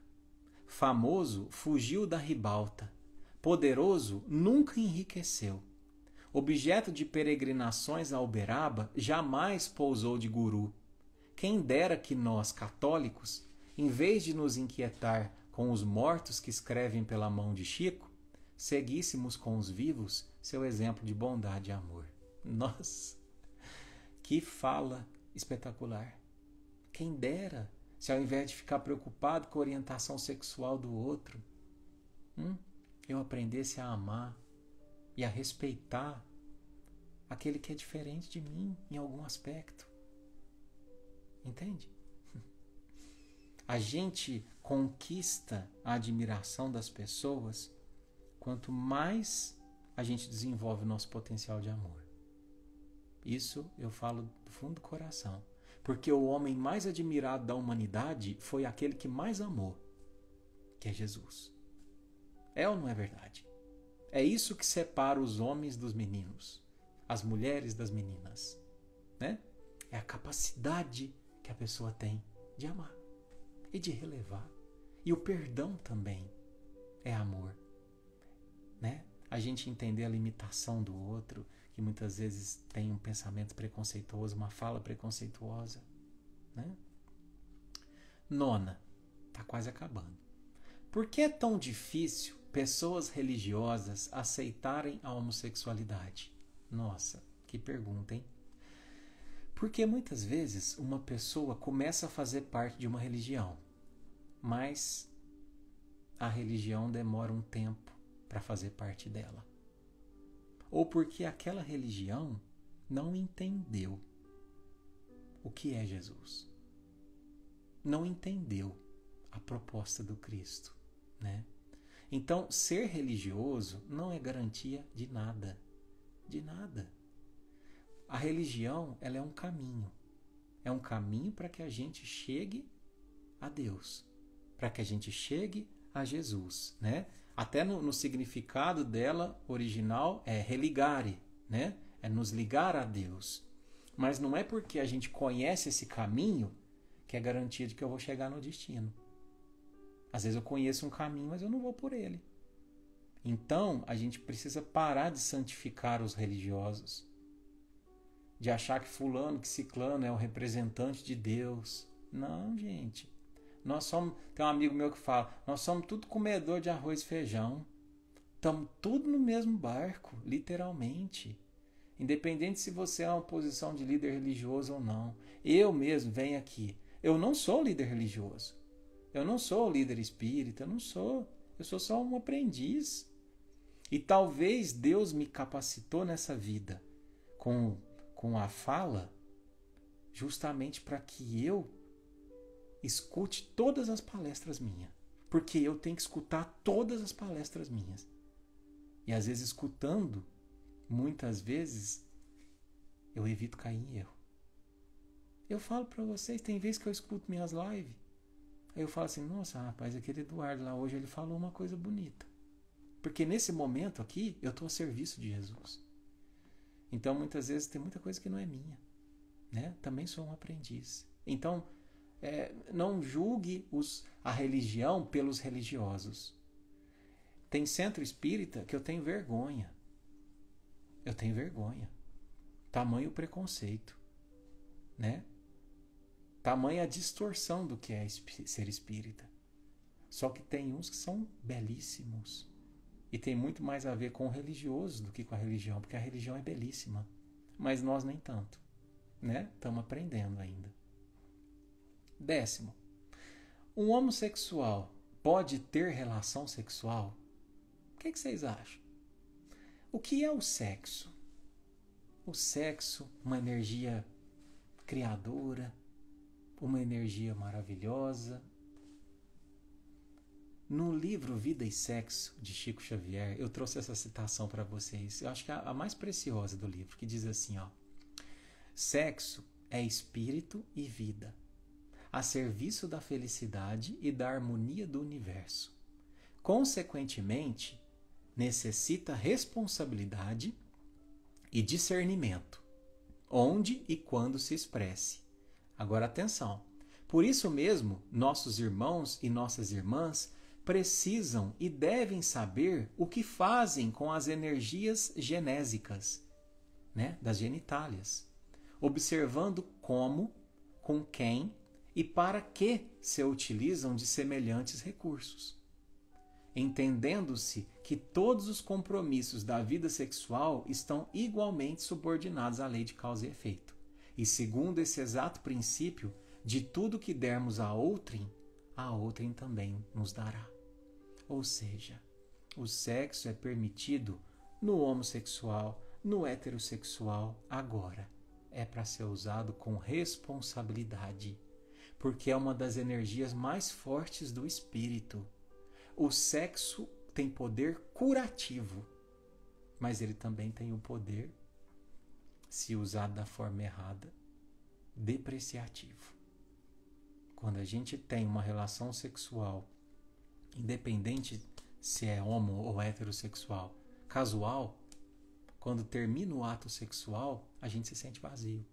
Famoso, fugiu da ribalta. Poderoso, nunca enriqueceu. Objeto de peregrinações a Uberaba, jamais pousou de guru. Quem dera que nós, católicos, em vez de nos inquietar com os mortos que escrevem pela mão de Chico, seguíssemos com os vivos seu exemplo de bondade e amor. Nossa, que fala espetacular! Quem dera se ao invés de ficar preocupado com a orientação sexual do outro, eu aprendesse a amar e a respeitar aquele que é diferente de mim em algum aspecto. Entende? A gente conquista a admiração das pessoas quanto mais a gente desenvolve o nosso potencial de amor. Isso eu falo do fundo do coração. Porque o homem mais admirado da humanidade foi aquele que mais amou, que é Jesus. É ou não é verdade? É isso que separa os homens dos meninos, as mulheres das meninas, né? É a capacidade que a pessoa tem de amar e de relevar. E o perdão também é amor, né? A gente entender a limitação do outro, que muitas vezes tem um pensamento preconceituoso, uma fala preconceituosa, né? Nona, tá quase acabando. Por que é tão difícil pessoas religiosas aceitarem a homossexualidade? Nossa, que pergunta, hein? Porque muitas vezes uma pessoa começa a fazer parte de uma religião, mas a religião demora um tempo para fazer parte dela. Ou porque aquela religião não entendeu o que é Jesus. Não entendeu a proposta do Cristo, né? Então, ser religioso não é garantia de nada. De nada. A religião, ela é um caminho. É um caminho para que a gente chegue a Deus. Para que a gente chegue a Jesus, né? Até no significado dela original é religare, né? É nos ligar a Deus. Mas não é porque a gente conhece esse caminho que é garantia de que eu vou chegar no destino. Às vezes eu conheço um caminho, mas eu não vou por ele. Então, a gente precisa parar de santificar os religiosos. De achar que fulano, que ciclano é o representante de Deus. Não, gente. Nós somos, tem um amigo meu que fala, nós somos tudo comedor de arroz e feijão. Estamos tudo no mesmo barco, literalmente. Independente se você é uma posição de líder religioso ou não. Eu mesmo venho aqui. Eu não sou líder religioso. Eu não sou líder espírita, eu não sou. Eu sou só um aprendiz. E talvez Deus me capacitou nessa vida com a fala justamente para que eu escute todas as palestras minhas. Porque eu tenho que escutar todas as palestras minhas. E às vezes escutando, muitas vezes, eu evito cair em erro. Eu falo para vocês, tem vezes que eu escuto minhas lives. Aí eu falo assim, nossa, rapaz, aquele Eduardo lá hoje ele falou uma coisa bonita. Porque nesse momento aqui, eu estou a serviço de Jesus. Então, muitas vezes, tem muita coisa que não é minha. Né? Também sou um aprendiz. Então, não julgue a religião pelos religiosos. Tem centro espírita que eu tenho vergonha. Eu tenho vergonha. Tamanho preconceito. Né? Tamanha a distorção do que é ser espírita. Só que tem uns que são belíssimos. E tem muito mais a ver com o religioso do que com a religião, porque a religião é belíssima. Mas nós nem tanto. Né? Estamos aprendendo ainda. 10º. Um homossexual pode ter relação sexual? O que vocês acham? O que é o sexo? O sexo, uma energia criadora, uma energia maravilhosa. No livro Vida e Sexo, de Chico Xavier, eu trouxe essa citação para vocês. Eu acho que é a mais preciosa do livro, que diz assim, ó: sexo é espírito e vida, a serviço da felicidade e da harmonia do universo. Consequentemente, necessita responsabilidade e discernimento, onde e quando se expresse. Agora atenção, por isso mesmo, nossos irmãos e nossas irmãs precisam e devem saber o que fazem com as energias genésicas, né, das genitálias, observando como, com quem e para que se utilizam de semelhantes recursos. Entendendo-se que todos os compromissos da vida sexual estão igualmente subordinados à lei de causa e efeito. E segundo esse exato princípio, de tudo que dermos a outrem também nos dará. Ou seja, o sexo é permitido no homossexual, no heterossexual, agora. É para ser usado com responsabilidade, porque é uma das energias mais fortes do espírito. O sexo tem poder curativo, mas ele também tem o poder, se usado da forma errada, depreciativo. Quando a gente tem uma relação sexual, independente se é homo ou heterossexual, casual, quando termina o ato sexual, a gente se sente vazio.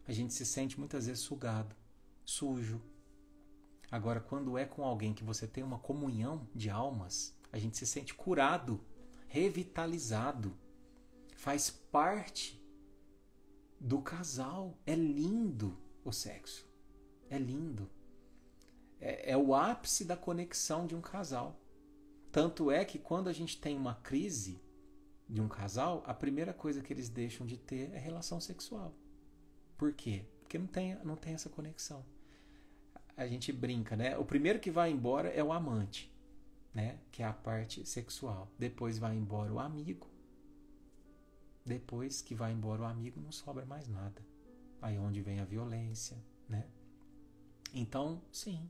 A gente se sente muitas vezes sugado, sujo. Agora, quando é com alguém que você tem uma comunhão de almas, a gente se sente curado, revitalizado, faz parte do casal. É lindo o sexo. É lindo. É o ápice da conexão de um casal. Tanto é que quando a gente tem uma crise de um casal, a primeira coisa que eles deixam de ter é relação sexual. Por quê? Porque não tem essa conexão. A gente brinca, né? O primeiro que vai embora é o amante, né? Que é a parte sexual. Depois vai embora o amigo. Depois que vai embora o amigo, não sobra mais nada. Aí é onde vem a violência, né? Então, sim,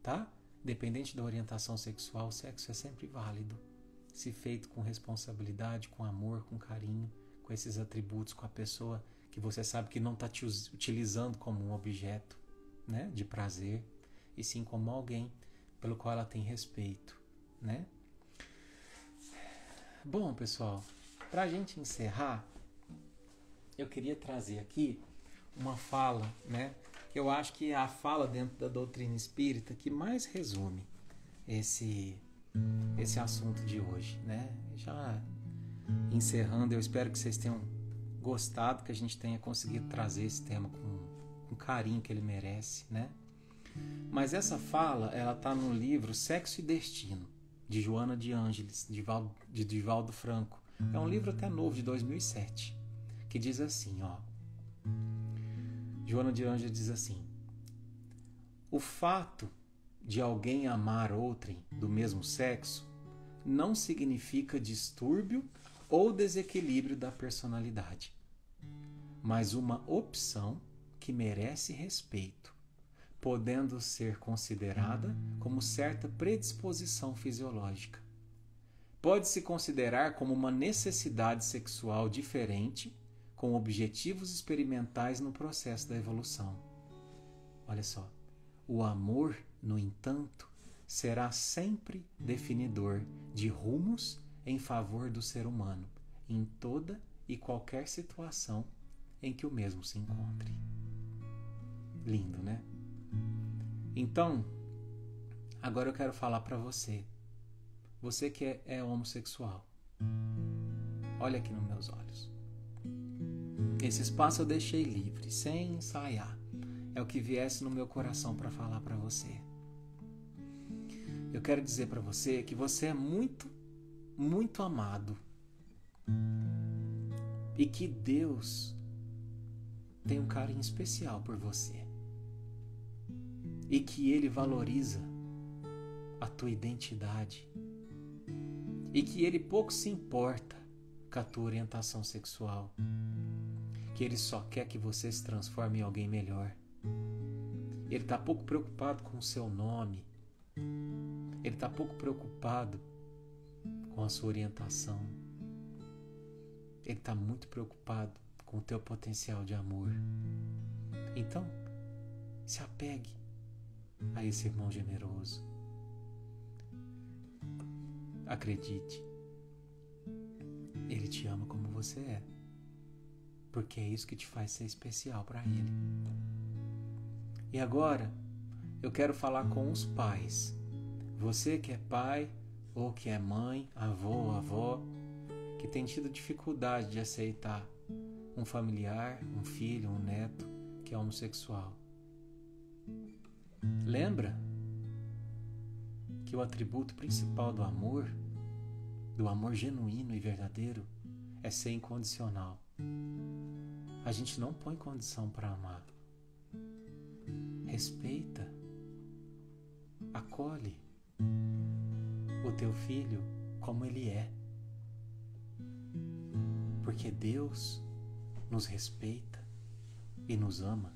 tá? Dependente da orientação sexual, o sexo é sempre válido. Se feito com responsabilidade, com amor, com carinho, com esses atributos, com a pessoa que você sabe que não está te utilizando como um objeto, né, de prazer, e sim como alguém pelo qual ela tem respeito, né? Bom, pessoal, para a gente encerrar, eu queria trazer aqui uma fala, né? Que eu acho que é a fala dentro da doutrina espírita que mais resume esse assunto de hoje, né? Já encerrando, eu espero que vocês tenham gostado, que a gente tenha conseguido trazer esse tema com o carinho que ele merece, né? Mas essa fala, ela está no livro Sexo e Destino, de Joana de Ângeles, de Divaldo Franco. É um livro até novo, de 2007, que diz assim, ó. Joana de Ângeles diz assim: o fato de alguém amar outrem do mesmo sexo não significa distúrbio ou desequilíbrio da personalidade, mas uma opção que merece respeito, podendo ser considerada como certa predisposição fisiológica. Pode-se considerar como uma necessidade sexual diferente, com objetivos experimentais no processo da evolução. Olha só, o amor, no entanto, será sempre definidor de rumos em favor do ser humano, em toda e qualquer situação em que o mesmo se encontre. Lindo, né? Então, agora eu quero falar para você que é homossexual, olha aqui nos meus olhos. Esse espaço eu deixei livre, sem ensaiar. É o que viesse no meu coração para falar para você. Eu quero dizer para você que você é muito, muito amado. E que Deus tem um carinho especial por você. E que Ele valoriza a tua identidade. E que Ele pouco se importa com a tua orientação sexual, que ele só quer que você se transforme em alguém melhor. Ele está pouco preocupado com o seu nome, ele está pouco preocupado com a sua orientação, ele está muito preocupado com o teu potencial de amor. Então, se apegue a esse irmão generoso. Acredite, ele te ama como você é, porque é isso que te faz ser especial para ele. E agora, eu quero falar com os pais. Você que é pai ou que é mãe, avô ou avó, que tem tido dificuldade de aceitar um familiar, um filho, um neto que é homossexual. Lembra que o atributo principal do amor genuíno e verdadeiro, é ser incondicional. A gente não põe condição para amar. Respeita, acolhe o teu filho como ele é. Porque Deus nos respeita e nos ama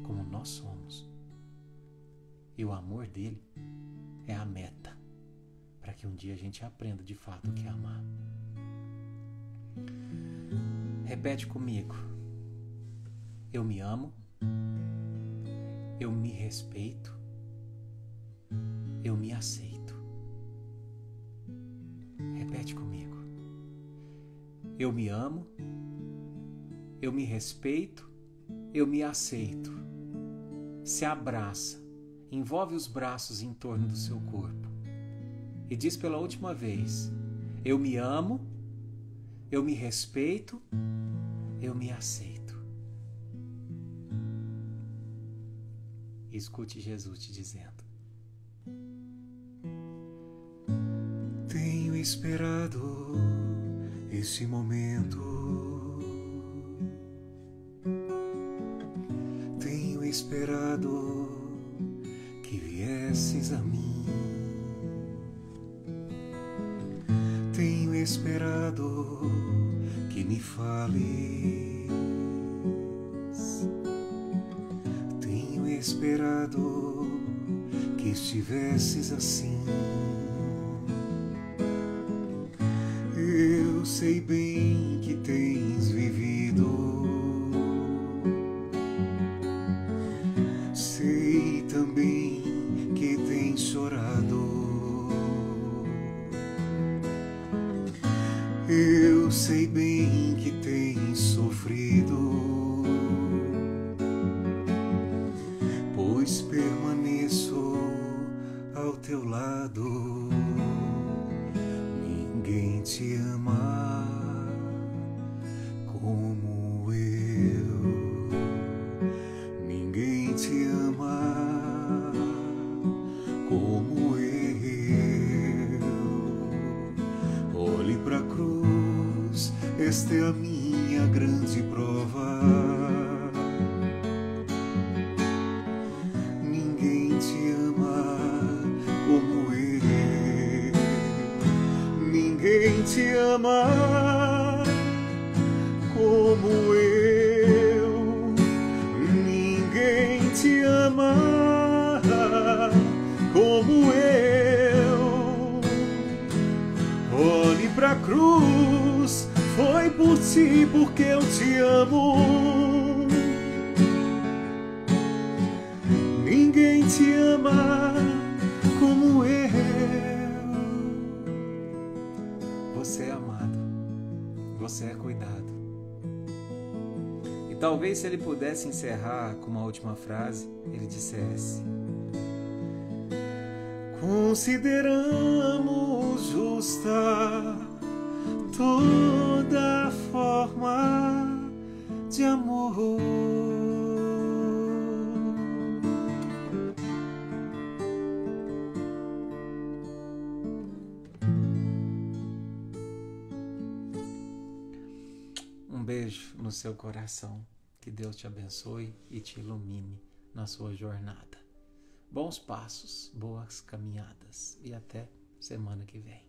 como nós somos. E o amor dele é a meta para que um dia a gente aprenda de fato o que é amar. Repete comigo. Eu me amo, eu me respeito, eu me aceito. Repete comigo. Eu me amo, eu me respeito, eu me aceito. Se abraça, envolve os braços em torno do seu corpo e diz pela última vez: eu me amo, eu me respeito, eu me aceito. Escute Jesus te dizendo: tenho esperado esse momento, tenho esperado que viesses a mim, tenho esperado que me fales, tenho esperado que estivesses assim. Eu sei bem que tens vivido, sei também que tens chorado, eu sei bem que tens sofrido, pois permaneço ao teu lado. Ninguém te ama como eu, ninguém te ama como eu. Olhe pra cruz, esta é a minha grande prova. Ninguém te ama como eu. Ninguém te ama como eu. Ninguém te ama como eu. Olhe pra cruz, foi por ti, porque eu te amo. Ninguém te ama como eu. Você é amado, você é cuidado. E talvez se ele pudesse encerrar com uma última frase, ele dissesse: consideramos justa toda forma de amor. Um beijo no seu coração. Que Deus te abençoe e te ilumine na sua jornada. Bons passos, boas caminhadas e até semana que vem.